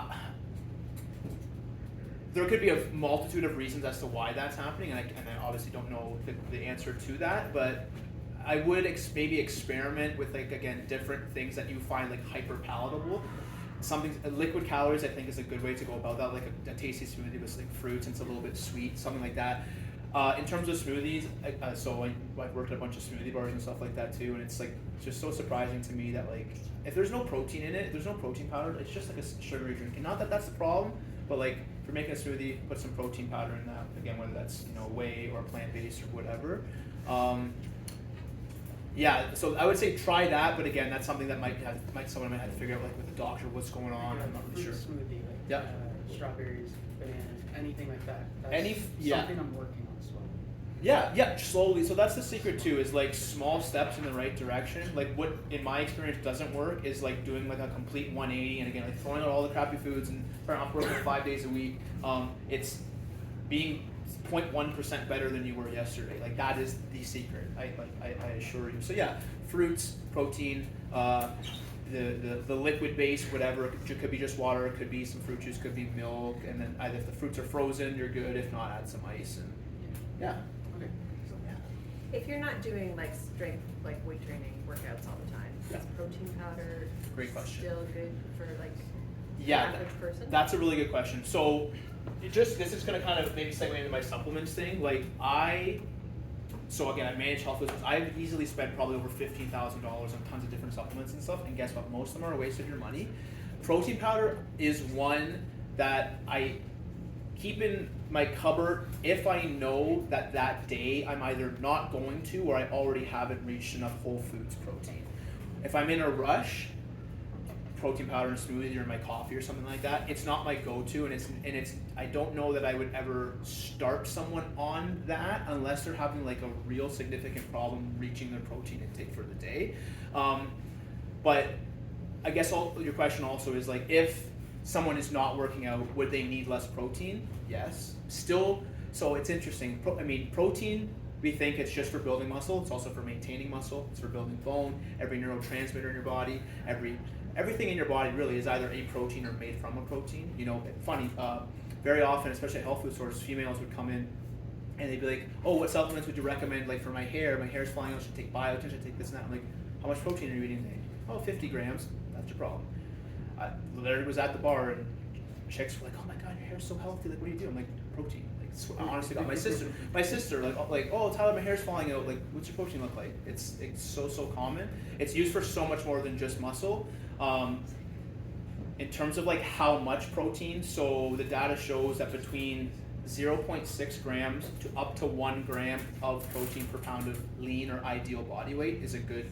there could be a multitude of reasons as to why that's happening, and I obviously don't know the answer to that, but I would maybe experiment with, like, again, different things that you find like hyper palatable. Liquid calories I think is a good way to go about that, like a tasty smoothie with like fruits and it's a little bit sweet, something like that. In terms of smoothies, I've worked at a bunch of smoothie bars and stuff like that too, and it's like just so surprising to me that, like, if there's no protein in it, there's no protein powder, it's just like a sugary drink. And not that that's the problem, but like if you're making a smoothie, put some protein powder in that. Again, whether that's, you know, whey or plant-based or whatever. Yeah, so I would say try that, but again, that's something that someone might have to figure out, like with the doctor, what's going on. I'm not really sure. Fruit smoothie, like Yeah. Strawberries, bananas, anything like that. That's yeah. something I'm working on as well. Yeah, slowly. So that's the secret too, is like small steps in the right direction. Like what in my experience doesn't work is like doing like a complete 180, and again, like throwing out all the crappy foods and starting off working 5 days a week. It's being 0.1% better than you were yesterday. Like that is the secret. I assure you. So yeah, fruits, protein, the liquid base, whatever. It could be just water. It could be some fruit juice. Could be milk. And then either if the fruits are frozen, you're good. If not, add some ice. And yeah. Okay. So, yeah. If you're not doing like strength, like weight training workouts all the time, Yeah. is protein powder Great question. still good for like Yeah, the average person? that's a really good question. So, this is going to kind of maybe segue into my supplements thing. Like so again, I manage health business. I've easily spent probably over $15,000 on tons of different supplements and stuff. And guess what? Most of them are a waste of your money. Protein powder is one that I keep in my cupboard if I know that day I'm either not going to or I already haven't reached enough whole foods protein. If I'm in a rush, protein powder and smoothie or my coffee or something like that, it's not my go-to, and it's I don't know that I would ever start someone on that unless they're having like a real significant problem reaching their protein intake for the day. But I guess your question also is like, if someone is not working out, would they need less protein? Yes. Still, so it's interesting. Protein, we think it's just for building muscle. It's also for maintaining muscle. It's for building bone. Every neurotransmitter in your body, everything in your body really is either a protein or made from a protein. You know, funny, very often, especially at health food stores, females would come in and they'd be like, oh, what supplements would you recommend? Like for my hair's falling out, I should take biotin, I should take this and that. I'm like, how much protein are you eating today? Oh, 50 grams. That's your problem. I literally was at the bar and chicks were like, oh my God, your hair's so healthy. Like, what do you do? I'm like, protein. Like, honestly, God, my sister, like, oh, Tyler, my hair's falling out. Like, what's your protein look like? It's so common. It's used for so much more than just muscle. In terms of like how much protein, so the data shows that between 0.6 grams to up to 1 gram of protein per pound of lean or ideal body weight is a good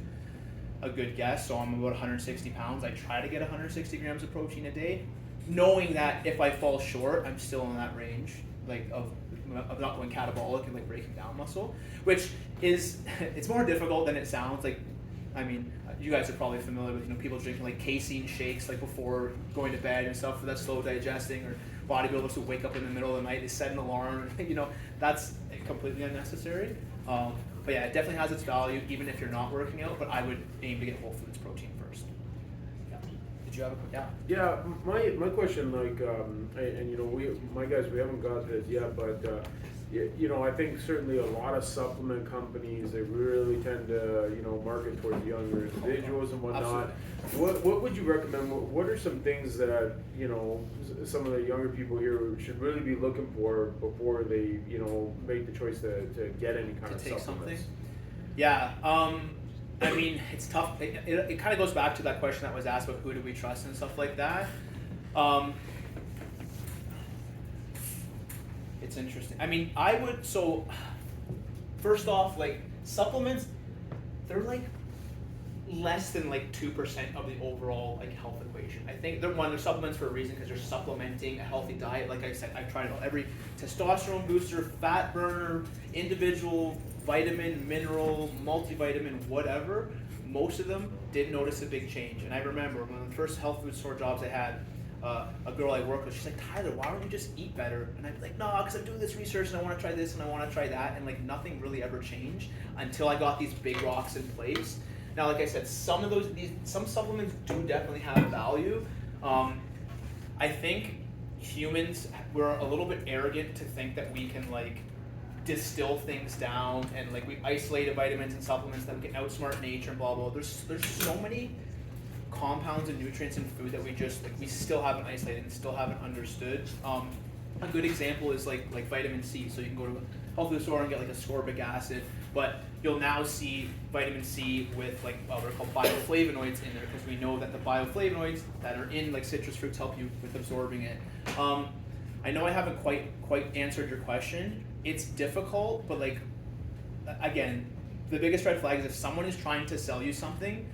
guess. So I'm about 160 pounds. I try to get 160 grams of protein a day, knowing that if I fall short, I'm still in that range, like of not going catabolic and like breaking down muscle, which is it's more difficult than it sounds. Like, I mean, you guys are probably familiar with, you know, people drinking like casein shakes like before going to bed and stuff for that slow digesting, or bodybuilders who wake up in the middle of the night, they set an alarm. You know, that's completely unnecessary. But yeah, it definitely has its value even if you're not working out. But I would aim to get whole foods protein first. Yeah. Did you have a yeah? Yeah, my question, like, and you know, we haven't got this yet, but you know, I think certainly a lot of supplement companies, they really tend to, you know, market towards younger individuals and whatnot. What would you recommend? What are some things that, you know, some of the younger people here should really be looking for before they, you know, make the choice to get any kind of take supplements? something? Yeah. I mean, it's tough. It kind of goes back to that question that was asked about who do we trust and stuff like that. It's interesting. I mean, first off, like supplements, they're like less than like 2% of the overall like health equation. I think they're supplements for a reason, because they're supplementing a healthy diet. Like I said, I've tried every testosterone booster, fat burner, individual vitamin, mineral, multivitamin, whatever. Most of them didn't notice a big change. And I remember one of the first health food store jobs I had, a girl I work with, she's like, Tyler, why don't you just eat better? And I'd be like, no, because I'm doing this research and I want to try this and I want to try that, and like nothing really ever changed until I got these big rocks in place. Now, like I said, some supplements do definitely have value. I think humans, we're a little bit arrogant to think that we can like distill things down and like we isolate vitamins and supplements that we can outsmart nature and blah blah. There's so many compounds and nutrients in food that we still haven't isolated and still haven't understood. A good example is like vitamin C. So you can go to a health food store and get like ascorbic acid, but you'll now see vitamin C with like what are called bioflavonoids in there, because we know that the bioflavonoids that are in like citrus fruits help you with absorbing it. I know I haven't quite answered your question. It's difficult, but like again, the biggest red flag is if someone is trying to sell you something,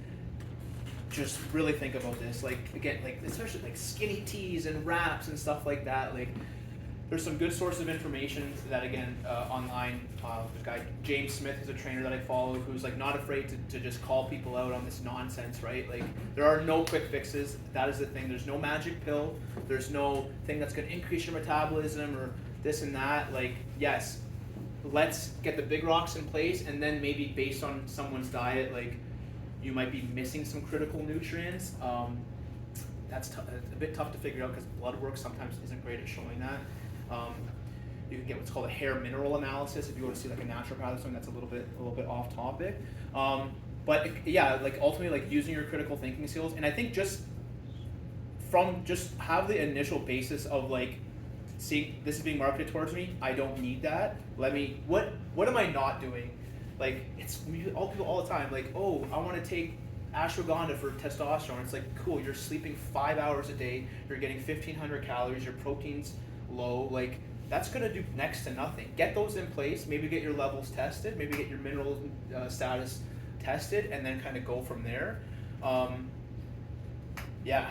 just really think about this. Like again, like especially like skinny teas and wraps and stuff like that. Like there's some good sources of information that again online. This guy James Smith is a trainer that I follow who's like not afraid to just call people out on this nonsense, right? Like there are no quick fixes. That is the thing. There's no magic pill. There's no thing that's going to increase your metabolism or this and that. Like yes, let's get the big rocks in place, and then maybe based on someone's diet, like you might be missing some critical nutrients. That's a bit tough to figure out because blood work sometimes isn't great at showing that. You can get what's called a hair mineral analysis if you want to see like a naturopath or something. That's a little bit off topic. But yeah, like ultimately like using your critical thinking skills, and I think just have the initial basis of like, see, this is being marketed towards me. I don't need that. What am I not doing? Like all people all the time. Like, oh, I want to take ashwagandha for testosterone. It's like cool. You're sleeping 5 hours a day. You're getting 1,500 calories. Your protein's low. Like that's gonna do next to nothing. Get those in place. Maybe get your levels tested. Maybe get your mineral status tested, and then kind of go from there. Yeah.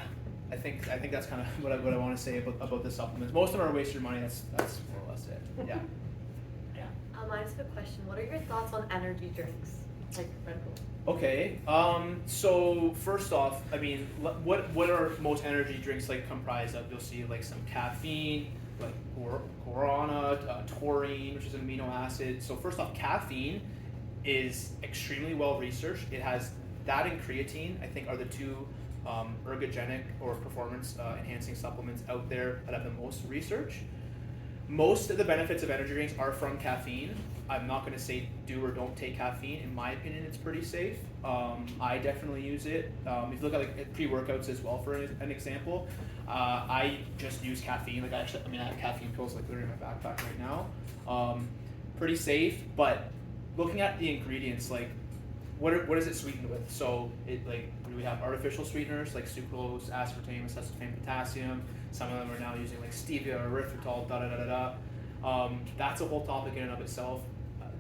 I think that's kind of what I want to say about the supplements. Most of them are a waste of your money. That's more or less it. Yeah. I just have a question. What are your thoughts on energy drinks like Red Bull? Okay. So first off, I mean, what are most energy drinks like comprised of? You'll see like some caffeine, like guarana, taurine, which is an amino acid. So first off, caffeine is extremely well researched. It has that and creatine, I think, are the two ergogenic or performance enhancing supplements out there that have the most research. Most of the benefits of energy drinks are from caffeine. I'm not going to say do or don't take caffeine. In my opinion, it's pretty safe. I definitely use it. If you look at like pre-workouts as well, for an example, I just use caffeine. Like I have caffeine pills like literally in my backpack right now. Pretty safe, but looking at the ingredients, like what is it sweetened with? So we have artificial sweeteners like sucralose, aspartame, acetylsame, potassium. Some of them are now using like stevia or erythritol, that's a whole topic in and of itself.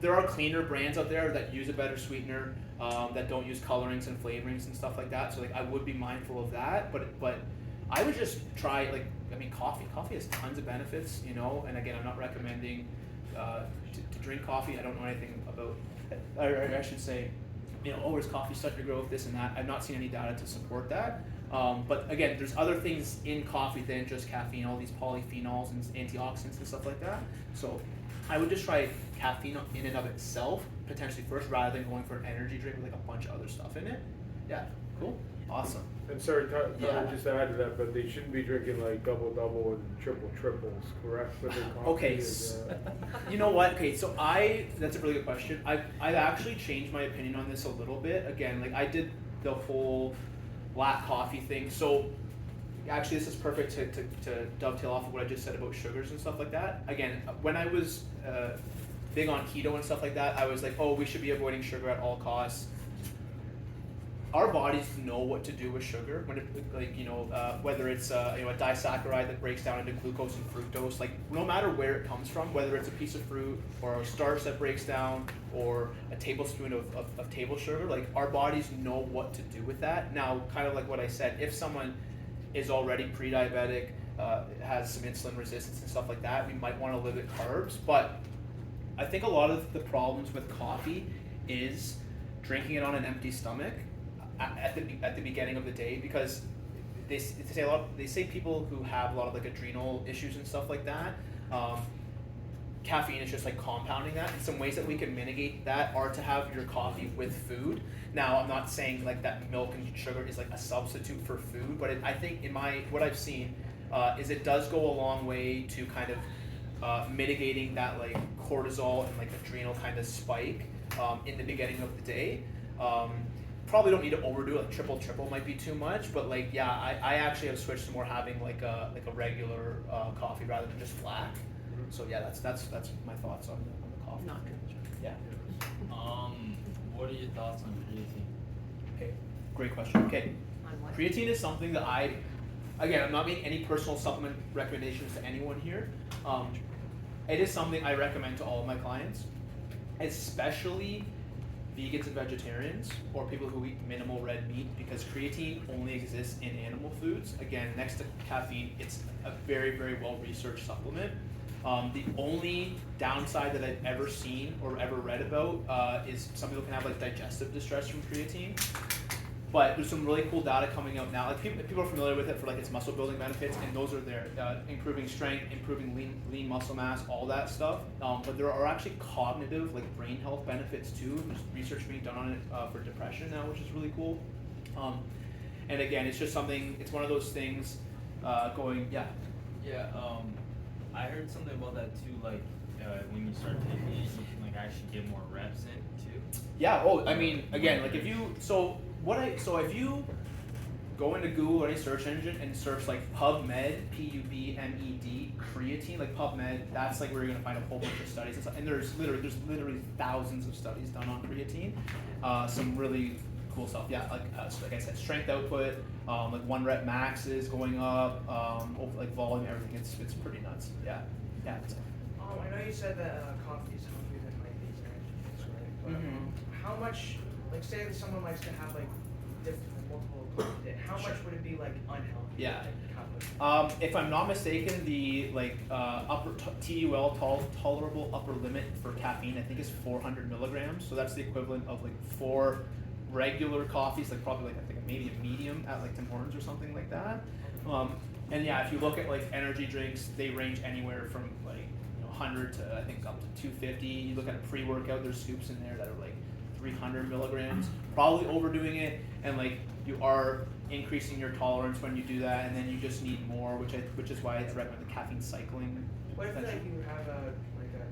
There are cleaner brands out there that use a better sweetener, that don't use colorings and flavorings and stuff like that. So like I would be mindful of that, but I would just try coffee. Coffee has tons of benefits, and again, I'm not recommending to drink coffee. I don't know anything about, or I should say, is coffee starting to grow, this and that. I've not seen any data to support that. But again, there's other things in coffee than just caffeine, all these polyphenols and antioxidants and stuff like that. So I would just try caffeine in and of itself, potentially first, rather than going for an energy drink with like a bunch of other stuff in it. Yeah, cool, awesome. And sorry, Tyler, Yeah. just to add to that, but they shouldn't be drinking like double and triples, correct? With their coffee. Okay, you know what? Okay, so that's a really good question. I've actually changed my opinion on this a little bit. Again, like I did the whole black coffee thing. So actually this is perfect to dovetail off of what I just said about sugars and stuff like that. Again, when I was big on keto and stuff like that, I was like, oh, we should be avoiding sugar at all costs. Our bodies know what to do with sugar when whether it's a disaccharide that breaks down into glucose and fructose. Like no matter where it comes from, whether it's a piece of fruit or a starch that breaks down or a tablespoon of table sugar, like our bodies know what to do with that. Now, kind of like what I said, if someone is already pre-diabetic, has some insulin resistance and stuff like that, we might want to limit carbs. But I think a lot of the problems with coffee is drinking it on an empty stomach at the beginning of the day, because they say people who have a lot of like adrenal issues and stuff like that, caffeine is just like compounding that. And some ways that we can mitigate that are to have your coffee with food. Now, I'm not saying like that milk and sugar is like a substitute for food, but I think what I've seen is it does go a long way to kind of mitigating that like cortisol and like adrenal kind of spike in the beginning of the day. Probably don't need to overdo it. Like triple might be too much, but like yeah, I actually have switched to more having like a regular coffee rather than just black. So yeah, that's my thoughts on the coffee. Not good. Yeah. What are your thoughts on creatine? Okay. Great question. Okay. On what? Creatine is something that I'm not making any personal supplement recommendations to anyone here. It is something I recommend to all of my clients, especially vegans and vegetarians or people who eat minimal red meat, because creatine only exists in animal foods. Again, next to caffeine, it's a very, very well-researched supplement. The only downside that I've ever seen or ever read about is some people can have like digestive distress from creatine. But there's some really cool data coming out now. Like people are familiar with it for like its muscle building benefits, and those are there, improving strength, improving lean muscle mass, all that stuff. But there are actually cognitive, like brain health benefits too. There's research being done on it for depression now, which is really cool. And again, it's just something. It's one of those things. Yeah, I heard something about that too. Like when you start taking it, you can like actually get more reps in too. Yeah. Oh, I mean, again, like if you if you go into Google or any search engine and search like PubMed, PUBMED, creatine, like PubMed, that's like where you're gonna find a whole bunch of studies and stuff. And there's literally thousands of studies done on creatine. Some really cool stuff. Yeah, like I said, strength output, like 1 rep max is going up, like volume, everything. It's pretty nuts. Yeah. Yeah. I know you said that coffee is healthier than like these energy drinks, right? But Mhm. how much, like say that someone likes to have like different, multiple coffees a day, how much would it be like unhealthy? Yeah. Like, calories? If I'm not mistaken, the like TUL tolerable upper limit for caffeine, I think, is 400 milligrams. So that's the equivalent of like 4 regular coffees, like probably like I think maybe a medium at like Tim Hortons or something like that. And yeah, if you look at like energy drinks, they range anywhere from like 100 to I think up to 250. You look at a pre-workout, there's scoops in there that are like 300 milligrams. Probably overdoing it, and like you are increasing your tolerance when you do that, and then you just need more, which is why it's recommended the caffeine cycling. What if like you have a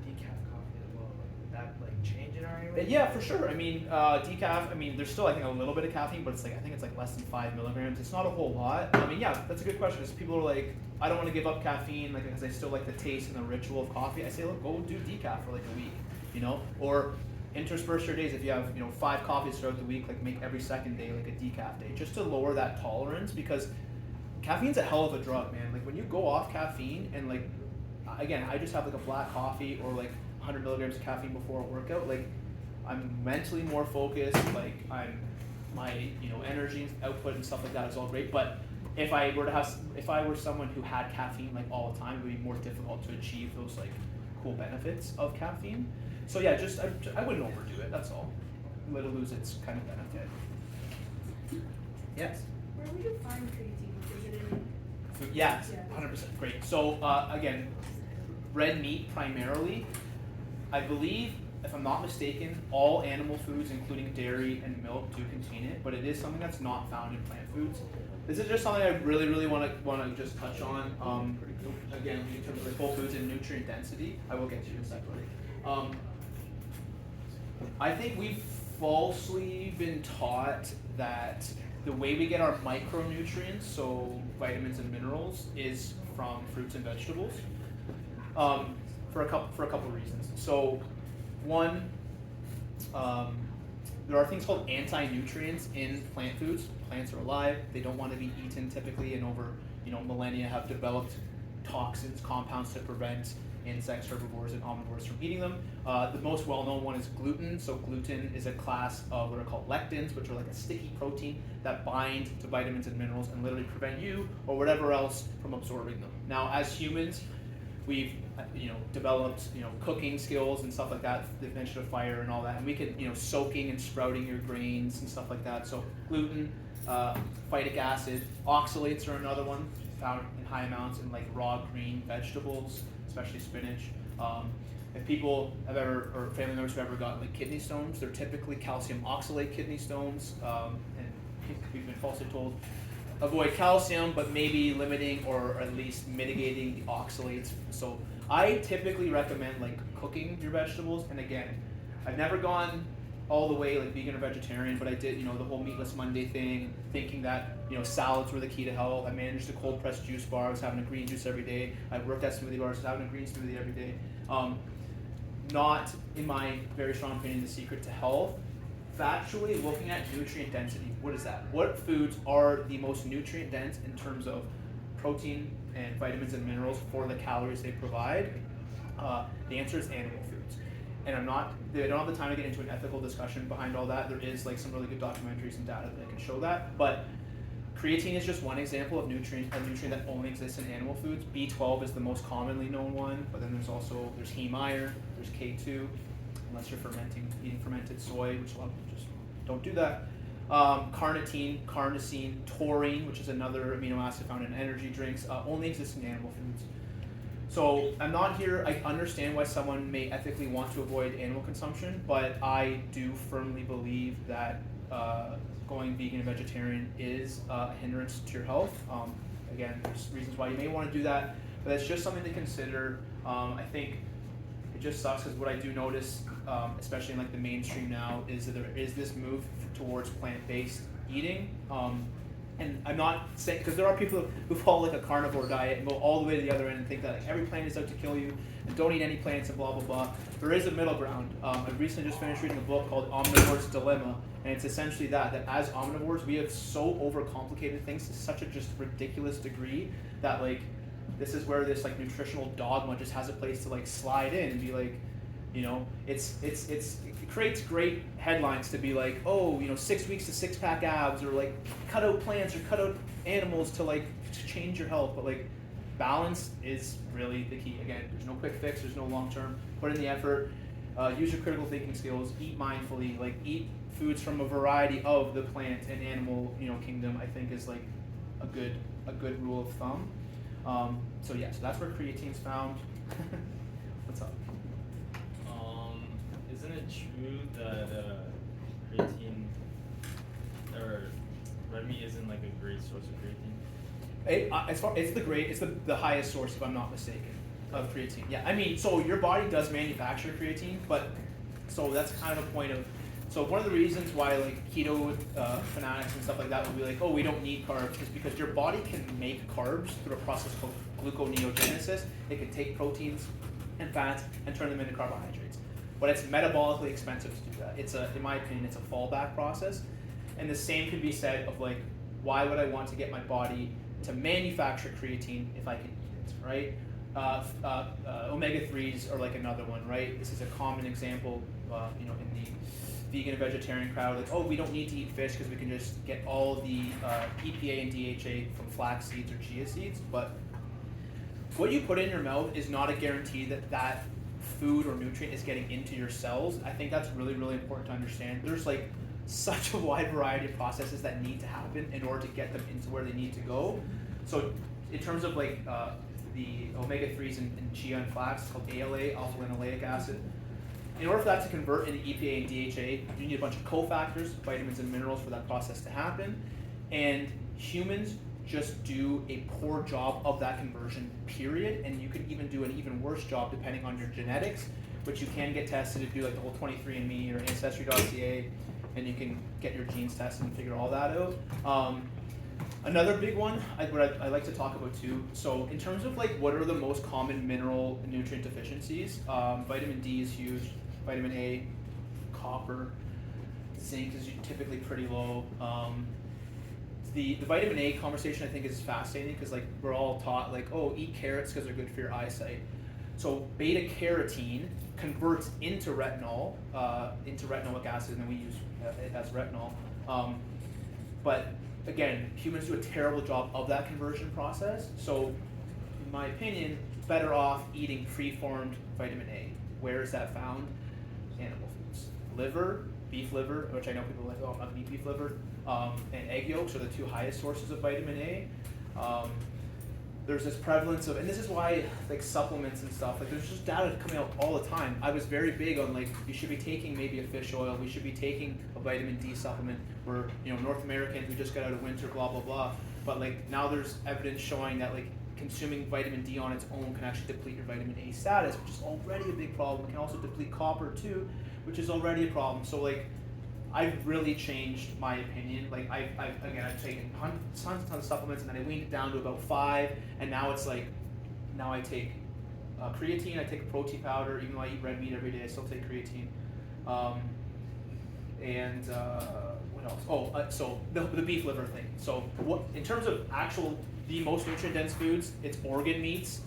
decaf coffee as well? Like, would that like change it or anything? Yeah, for sure. I mean, decaf. I mean, there's still I think a little bit of caffeine, but it's like I think it's like less than 5 milligrams. It's not a whole lot. I mean, yeah, that's a good question. Because people are like, I don't want to give up caffeine, like because I still like the taste and the ritual of coffee. I say, look, go do decaf for like a week, or intersperse your days. If you have 5 coffees throughout the week, like make every second day like a decaf day, just to lower that tolerance, because caffeine's a hell of a drug, man. Like when you go off caffeine, and like again, I just have like a black coffee or like 100 milligrams of caffeine before a workout, like I'm mentally more focused, like my energy output and stuff like that is all great. But if I were someone who had caffeine like all the time, it would be more difficult to achieve those like cool benefits of caffeine. So yeah, I wouldn't overdo it. That's all. Let it lose its kind of benefit. Yes. Where would you find creatine? Is it in Food, yeah, Yeah. 100%. Great. So again, red meat primarily. I believe, if I'm not mistaken, all animal foods, including dairy and milk, do contain it, but it is something that's not found in plant foods. This is just something I really want to just touch on. Again, in terms of like whole foods and nutrient density, I will get to you in a second. I think we've falsely been taught that the way we get our micronutrients, so vitamins and minerals, is from fruits and vegetables. For a couple reasons. So, one, there are things called anti-nutrients in plant foods. Plants are alive; they don't want to be eaten typically, and over millennia have developed toxins, compounds to prevent insects, herbivores, and omnivores from eating them. The most well-known one is gluten. So gluten is a class of what are called lectins, which are like a sticky protein that bind to vitamins and minerals and literally prevent you or whatever else from absorbing them. Now, as humans, we've developed cooking skills and stuff like that, the invention of fire and all that, and we could soaking and sprouting your grains and stuff like that. So gluten, phytic acid. Oxalates are another one found in high amounts in like raw green vegetables, especially spinach. If people have ever, or family members who have ever gotten like kidney stones, they're typically calcium oxalate kidney stones, and we've been falsely told avoid calcium, but maybe limiting or at least mitigating the oxalates. So I typically recommend like cooking your vegetables, and again, I've never gone all the way like vegan or vegetarian, but I did, the whole meatless Monday thing, thinking that, salads were the key to health. I managed a cold pressed juice bar. I was having a green juice every day. I worked at smoothie bars. I was having a green smoothie every day. Not, in my very strong opinion, the secret to health. Factually, looking at nutrient density, what is that? What foods are the most nutrient dense in terms of protein and vitamins and minerals for the calories they provide? The answer is animal foods. And I don't have the time to get into an ethical discussion behind all that. There is like some really good documentaries and data that can show that. But creatine is just one example of a nutrient that only exists in animal foods. B12 is the most commonly known one, but then there's heme iron, there's K2, unless you're eating fermented soy, which a lot of people just don't do that. Carnitine, carnosine, taurine, which is another amino acid found in energy drinks, only exists in animal foods. So I'm not here, I understand why someone may ethically want to avoid animal consumption, but I do firmly believe that going vegan and vegetarian is a hindrance to your health. Again, there's reasons why you may want to do that, but it's just something to consider. I think it just sucks because what I do notice, especially in like the mainstream now, is that there is this move towards plant-based eating. And I'm not saying, because there are people who follow like a carnivore diet and go all the way to the other end and think that like every plant is out to kill you and don't eat any plants and blah, blah, blah. There is a middle ground. I recently just finished reading a book called Omnivore's Dilemma, and it's essentially that as omnivores, we have so overcomplicated things to such a just ridiculous degree that like, this is where this like nutritional dogma just has a place to like slide in and be like, it creates great headlines to be like, 6 weeks to 6-pack abs, or like cut out plants or cut out animals to change your health. But like balance is really the key. Again, there's no quick fix, there's no long term. Put in the effort, use your critical thinking skills, eat mindfully, like eat foods from a variety of the plant and animal, kingdom. I think is like a good rule of thumb. So that's where creatine's found. What's up? Isn't it true that creatine or red meat isn't like a great source of creatine? It's the highest source, if I'm not mistaken, of creatine. Yeah, I mean, so your body does manufacture creatine, but so that's kind of the point of. So one of the reasons why like keto fanatics and stuff like that will be like, we don't need carbs, is because your body can make carbs through a process called gluconeogenesis. It can take proteins and fats and turn them into carbohydrates. But it's metabolically expensive to do that. In my opinion, it's a fallback process. And the same can be said of like, why would I want to get my body to manufacture creatine if I can eat it, right? Omega-3s are like another one, right? This is a common example, in the vegan and vegetarian crowd, like, we don't need to eat fish because we can just get all the EPA and DHA from flax seeds or chia seeds. But what you put in your mouth is not a guarantee that food or nutrient is getting into your cells. I think that's really, really important to understand. There's like such a wide variety of processes that need to happen in order to get them into where they need to go. So in terms of like the omega-3s in chia and flax, it's called ALA, alpha-linoleic acid. In order for that to convert into EPA and DHA, you need a bunch of cofactors, vitamins and minerals for that process to happen. And humans just do a poor job of that conversion, period. And you can even do an even worse job depending on your genetics, which you can get tested if you do like the whole 23andMe or Ancestry.ca, and you can get your genes tested and figure all that out. Another big one I like to talk about too. So in terms of like what are the most common mineral and nutrient deficiencies, vitamin D is huge, vitamin A, copper, zinc is typically pretty low. The vitamin A conversation I think is fascinating because like we're all taught like, eat carrots because they're good for your eyesight. So beta carotene converts into retinol, into retinoic acid, and then we use it as retinol. But again, humans do a terrible job of that conversion process. So in my opinion, better off eating preformed vitamin A. Where is that found? Animal foods. Liver, beef liver, which I know people are like, I'm not gonna eat beef liver. and egg yolks are the two highest sources of vitamin A. There's this prevalence of, and this is why like supplements and stuff, like there's just data coming out all the time. I was very big on like, you should be taking maybe a fish oil, we should be taking a vitamin D supplement. We're, North Americans, we just got out of winter, blah, blah, blah. But like now there's evidence showing that like consuming vitamin D on its own can actually deplete your vitamin A status, which is already a big problem. It can also deplete copper too, which is already a problem. So like, I've really changed my opinion. Like I've taken tons and tons of supplements, and then I weaned it down to about 5, and now it's like, now I take creatine, I take a protein powder, even though I eat red meat every day, I still take creatine. What else? So the beef liver thing. So what, in terms of the most nutrient dense foods, it's organ meats.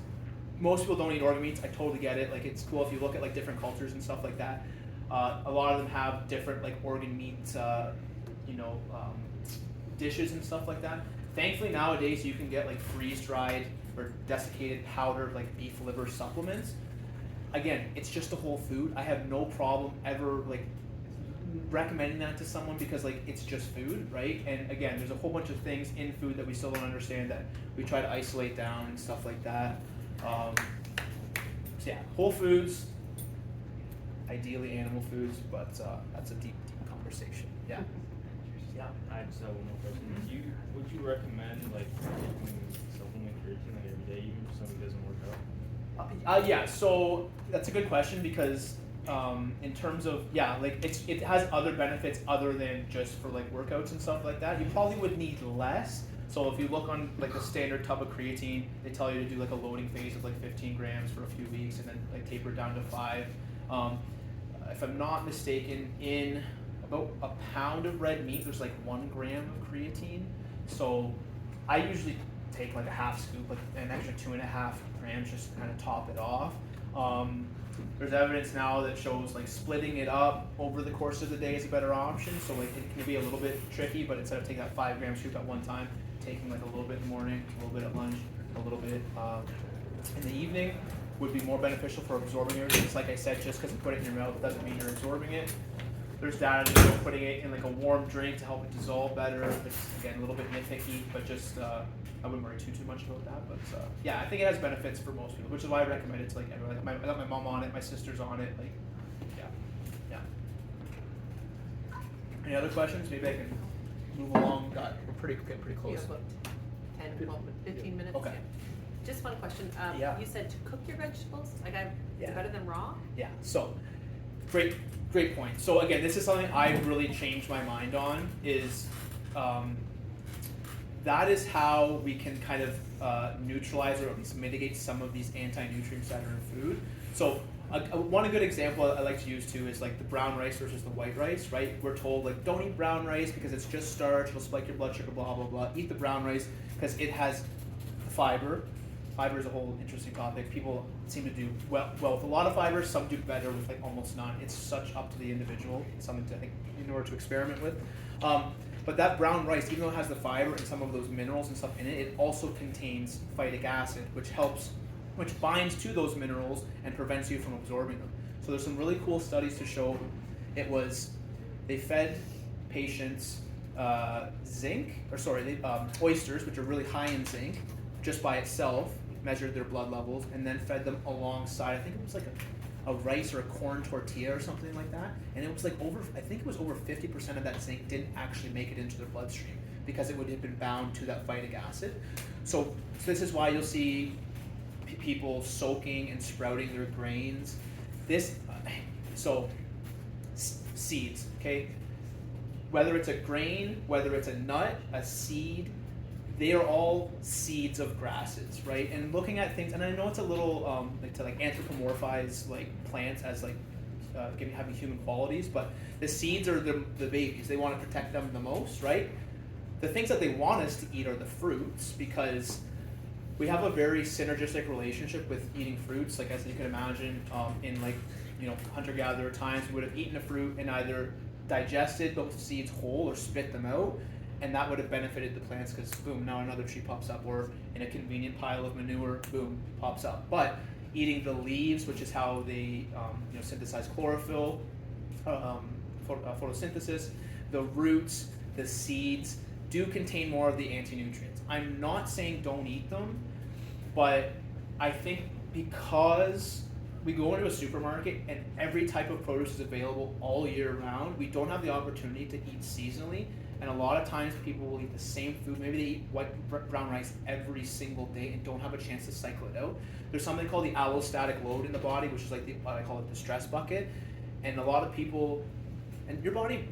Most people don't eat organ meats. I totally get it. Like it's cool if you look at like different cultures and stuff like that. A lot of them have different like organ meat, dishes and stuff like that. Thankfully nowadays you can get like freeze-dried or desiccated powdered like beef liver supplements. Again, it's just a whole food. I have no problem ever like recommending that to someone because like it's just food, right? And again, there's a whole bunch of things in food that we still don't understand that we try to isolate down and stuff like that. So yeah, whole foods. Ideally animal foods, but that's a deep conversation. Yeah. Yeah. I just have one more question. Would you recommend like taking supplement creatine like every day, even if something doesn't work out? Yeah. So that's a good question because in terms of like it has other benefits other than just for like workouts and stuff like that. You probably would need less. So if you look on like a standard tub of creatine, they tell you to do like a loading phase of like 15 grams for a few weeks and then like taper it down to 5. If I'm not mistaken, in about a pound of red meat, there's like 1 gram of creatine. So I usually take like a half scoop, like an extra 2.5 grams, just to kind of top it off. There's evidence now that shows like splitting it up over the course of the day is a better option. So like it can be a little bit tricky, but instead of taking that 5 gram scoop at one time, taking like a little bit in the morning, a little bit at lunch, a little bit in the evening would be more beneficial for absorbing everything. It's like I said, just because you put it in your mouth doesn't mean you're absorbing it. There's data that show putting it in like a warm drink to help it dissolve better. It's again a little bit nitpicky, but just I wouldn't worry too much about that. But yeah, I think it has benefits for most people, which is why I recommend it to like everyone. Like I got my mom on it, my sister's on it. Like yeah. Any other questions? Maybe I can move along. We're getting pretty You close. have about 10, 12, 15 minutes. Okay. Yeah. Just one question. Yeah. You said to cook your vegetables. Like, is Yeah. it better than raw? Yeah, so great point. So again, this is something I've really changed my mind on is that is how we can kind of neutralize or at least mitigate some of these anti-nutrients that are in food. So one good example I like to use too is like the brown rice versus the white rice, right? We're told like don't eat brown rice because it's just starch, it'll spike your blood sugar, blah, blah, blah. Eat the brown rice because it has fiber. Fiber is a whole interesting topic. People seem to do well with a lot of fiber. Some do better with like almost none. It's such up to the individual. It's something to think in order to experiment with. But that brown rice, even though it has the fiber and some of those minerals and stuff in it, it also contains phytic acid, which binds to those minerals and prevents you from absorbing them. So there's some really cool studies to show they fed patients oysters, which are really high in zinc, just by itself, measured their blood levels, and then fed them alongside, I think it was like a rice or a corn tortilla or something like that, and it was like over 50% of that zinc didn't actually make it into their bloodstream because it would have been bound to that phytic acid. So this is why you'll see people soaking and sprouting their grains. Seeds, okay? Whether it's a grain, whether it's a nut, a seed, they are all seeds of grasses, right? And looking at things, and I know it's a little to anthropomorphize like plants as like having human qualities, but the seeds are the babies. They want to protect them the most, right? The things that they want us to eat are the fruits because we have a very synergistic relationship with eating fruits. Like as you can imagine, in hunter-gatherer times, we would have eaten a fruit and either digested those seeds whole or spit them out. And that would have benefited the plants because boom, now another tree pops up, or in a convenient pile of manure, boom, pops up. But eating the leaves, which is how they synthesize chlorophyll, photosynthesis, the roots, the seeds do contain more of the anti-nutrients. I'm not saying don't eat them, but I think because we go into a supermarket and every type of produce is available all year round, we don't have the opportunity to eat seasonally. And a lot of times people will eat the same food. Maybe they eat brown rice every single day and don't have a chance to cycle it out. There's something called the allostatic load in the body, which is like what I call it the stress bucket. And a lot of people, and your body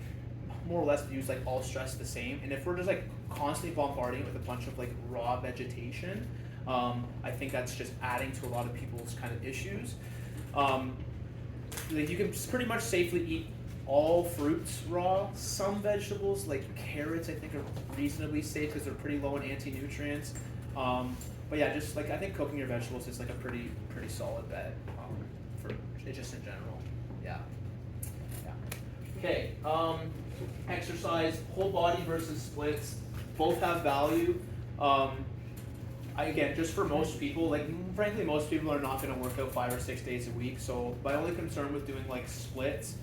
more or less views like all stress the same. And if we're just like constantly bombarding it with a bunch of like raw vegetation, I think that's just adding to a lot of people's kind of issues. Like you can pretty much safely eat all fruits raw. Some vegetables like carrots I think are reasonably safe because they're pretty low in anti-nutrients. But yeah, just like I think cooking your vegetables is like a pretty solid bet for just in general. Yeah. Okay. Exercise, whole body versus splits, both have value. Again, just for most people, like frankly, most people are not going to work out 5 or 6 days a week. So my only concern with doing like splits,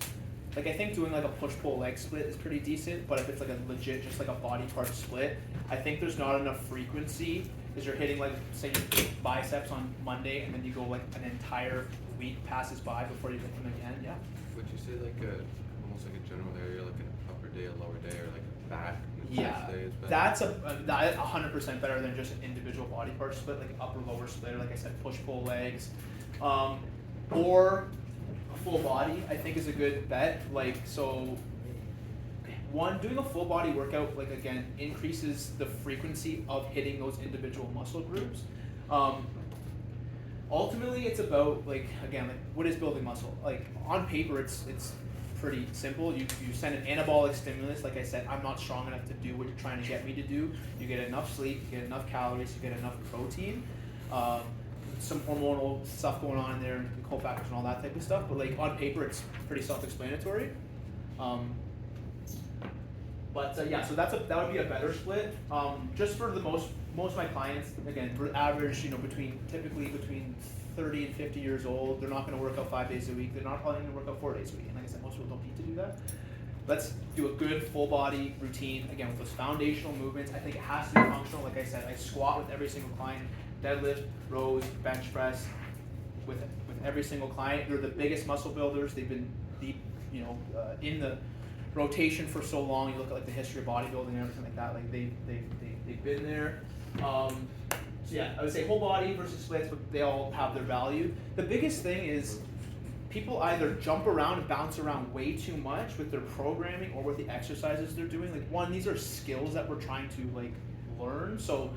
like I think doing like a push-pull leg split is pretty decent. But if it's like a legit, just like a body part split, I think there's not enough frequency because you're hitting like say your biceps on Monday and then you go like an entire week passes by before you hit them again. Yeah. Would you say like almost like a general area, like an upper day, a lower day, or like a back? Yeah, that's 100% better than just an individual body part split, like upper lower split, or like I said, push pull legs, or a full body. I think is a good bet. Like so, doing a full body workout, like again, increases the frequency of hitting those individual muscle groups. Ultimately, it's about like again, like what is building muscle? Like on paper, it's pretty simple. You send an anabolic stimulus. Like I said, I'm not strong enough to do what you're trying to get me to do. You get enough sleep, you get enough calories, you get enough protein, some hormonal stuff going on in there, and cofactors and all that type of stuff. But like on paper, it's pretty self-explanatory. Yeah, so that would be a better split. Just for the most of my clients, again, we're average, typically between 30 and 50 years old. They're not going to work out 5 days a week. They're not probably going to work out 4 days a week. And like I said, most people don't need to do that. Let's do a good full body routine, again, with those foundational movements. I think it has to be functional. Like I said, I squat with every single client, deadlift, rows, bench press with every single client. They're the biggest muscle builders. They've been deep, in the rotation for so long. You look at like the history of bodybuilding and everything like that. Like they've been there. So yeah, I would say whole body versus splits, but they all have their value. The biggest thing is people either jump around and bounce around way too much with their programming or with the exercises they're doing. Like one, these are skills that we're trying to like learn. So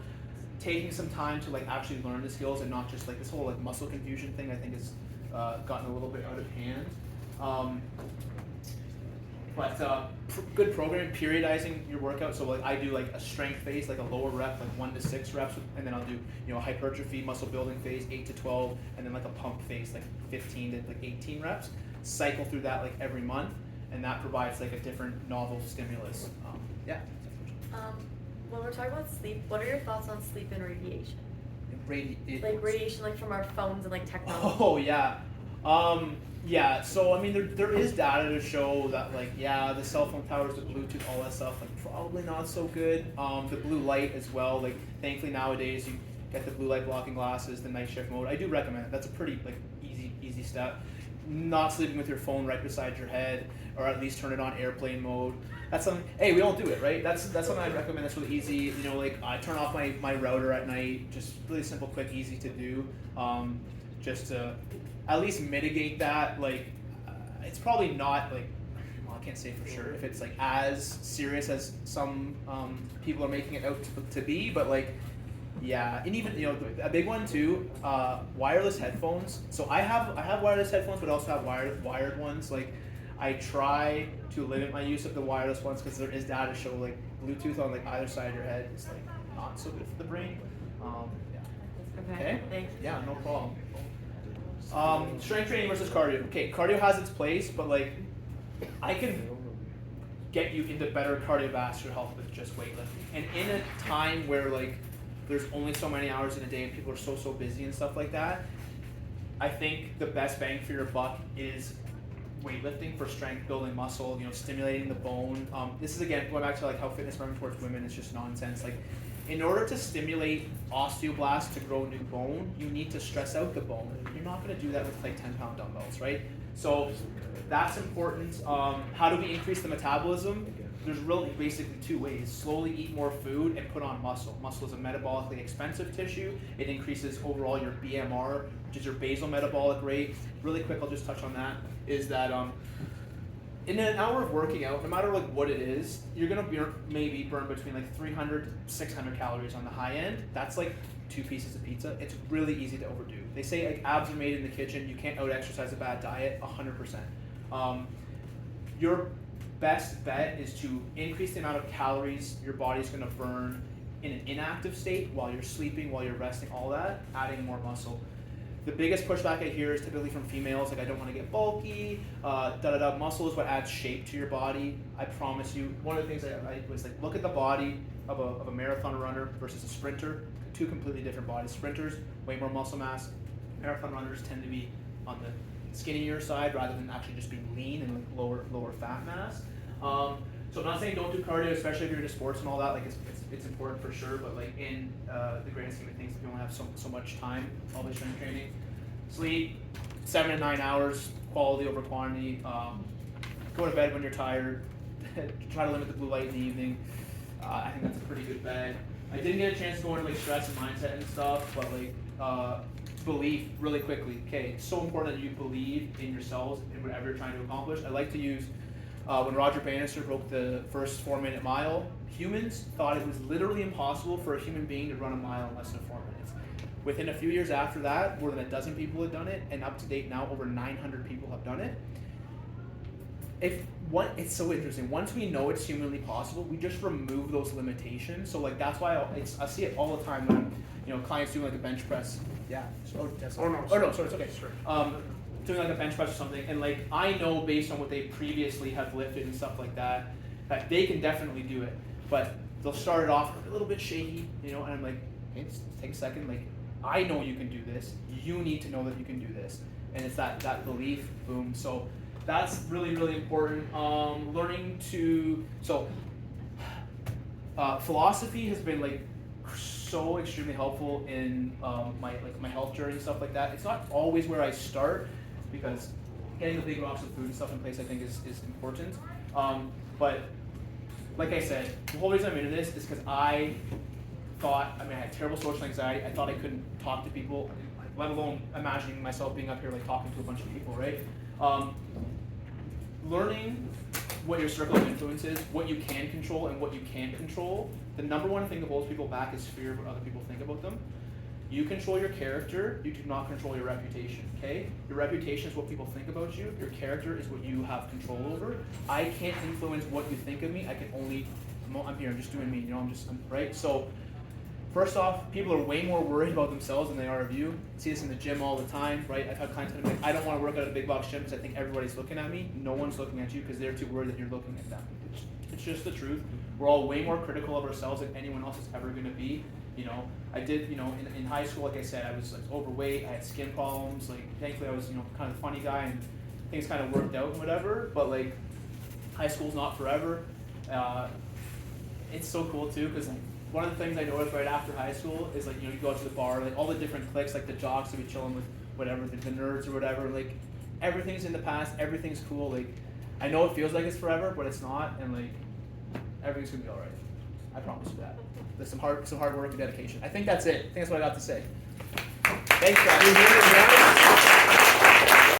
taking some time to like actually learn the skills and not just like this whole like muscle confusion thing, I think has gotten a little bit out of hand. Good programming, periodizing your workout. So like I do like a strength phase, like a lower rep, like 1 to 6 reps, and then I'll do a hypertrophy muscle building phase, 8 to 12, and then like a pump phase, like 15 to like 18 reps. Cycle through that like every month, and that provides like a different novel stimulus. When we're talking about sleep, what are your thoughts on sleep and radiation? Like radiation, like from our phones and like technology. Oh yeah. Yeah, so I mean there is data to show that like the cell phone towers, the Bluetooth, all that stuff, like probably not so good. The blue light as well, like thankfully nowadays you get the blue light blocking glasses, the night shift mode. I do recommend it. That's a pretty like easy step. Not sleeping with your phone right beside your head, or at least turn it on airplane mode. That's something, hey, we don't do it, right? That's something I recommend. That's really easy. Like I turn off my router at night, just really simple, quick, easy to do. Just to at least mitigate that. Like it's probably not like, well, I can't say for sure if it's like as serious as some people are making it out to be, but like and even a big one too, wireless headphones. So I have wireless headphones, but I also have wired ones. Like I try to limit my use of the wireless ones because there is data to show like Bluetooth on like either side of your head is like not so good for the brain. Okay. Thank you. Yeah, no problem. Strength training versus cardio. Okay, cardio has its place, but like I can get you into better cardiovascular health with just weightlifting. And in a time where like there's only so many hours in a day and people are so busy and stuff like that, I think the best bang for your buck is weightlifting for strength, building muscle, stimulating the bone. This is again going back to like how fitness running towards women is just nonsense. Like, in order to stimulate osteoblasts to grow new bone, you need to stress out the bone. You're not going to do that with like 10-pound dumbbells, right? So that's important. How do we increase the metabolism? There's really basically two ways. Slowly eat more food and put on muscle. Muscle is a metabolically expensive tissue. It increases overall your BMR, which is your basal metabolic rate. Really quick, I'll just touch on that, is that in an hour of working out, no matter like what it is, you're gonna maybe burn between like 300 to 600 calories on the high end. That's like 2 pieces of pizza. It's really easy to overdo. They say like abs are made in the kitchen. You can't out-exercise a bad diet, 100%. Your best bet is to increase the amount of calories your body's going to burn in an inactive state while you're sleeping, while you're resting, all that, adding more muscle. The biggest pushback I hear is typically from females, like I don't want to get bulky, muscle is what adds shape to your body. I promise you, one of the things I was like, look at the body of a marathon runner versus a sprinter, 2 completely different bodies. Sprinters, way more muscle mass. Marathon runners tend to be on the skinnier side rather than actually just being lean and like lower fat mass. So I'm not saying don't do cardio, especially if you're into sports and all that. Like it's important for sure, but like in the grand scheme of things, if you only have so much time, always strength training. Sleep 7 to 9 hours, quality over quantity. Go to bed when you're tired. Try to limit the blue light in the evening. I think that's a pretty good bet. I didn't get a chance to go into like stress and mindset and stuff, but like belief really quickly. Okay, it's so important that you believe in yourselves and whatever you're trying to accomplish. I like to use when Roger Bannister broke the first 4-minute mile, humans thought it was literally impossible for a human being to run a mile in less than 4 minutes. Within a few years after that, more than a dozen people had done it, and up to date now, over 900 people have done it. It's so interesting. Once we know it's humanly possible, we just remove those limitations. So like that's why I see it all the time when clients doing like a bench press. Yeah. Sorry, it's okay. Doing like a bench press or something, and like I know based on what they previously have lifted and stuff like that they can definitely do it. But they'll start it off a little bit shaky, and I'm like, hey, just take a second. Like I know you can do this. You need to know that you can do this, and it's that belief. Boom. So that's really, really important. Philosophy has been like so extremely helpful in my health journey and stuff like that. It's not always where I start because getting the big rocks of food and stuff in place I think is important. But like I said, the whole reason I'm into this is because I had terrible social anxiety. I thought I couldn't talk to people, let alone imagining myself being up here like talking to a bunch of people, right? Learning what your circle of influence is, what you can control and what you can't control. The number one thing that holds people back is fear of what other people think about them. You control your character, you do not control your reputation, okay? Your reputation is what people think about you, your character is what you have control over. I can't influence what you think of me, I'm here, I'm just doing me, right? So, first off, people are way more worried about themselves than they are of you. I see this in the gym all the time, right? I've had clients tell me, like, I don't want to work out at a big box gym because I think everybody's looking at me. No one's looking at you because they're too worried that you're looking at them. It's just the truth. We're all way more critical of ourselves than anyone else is ever going to be. I did, in high school, like I said, I was like overweight, I had skin problems, like thankfully I was, kind of the funny guy and things kind of worked out and whatever, but like high school's not forever. It's so cool too, because like, one of the things I noticed right after high school is like, you go out to the bar, like all the different cliques, like the jocks to be chilling with whatever, the nerds or whatever, like everything's in the past, everything's cool, like I know it feels like it's forever, but it's not, and like everything's gonna be alright. I promise you that. There's some hard work and dedication. I think that's it. I think that's what I got to say. Thanks, guys.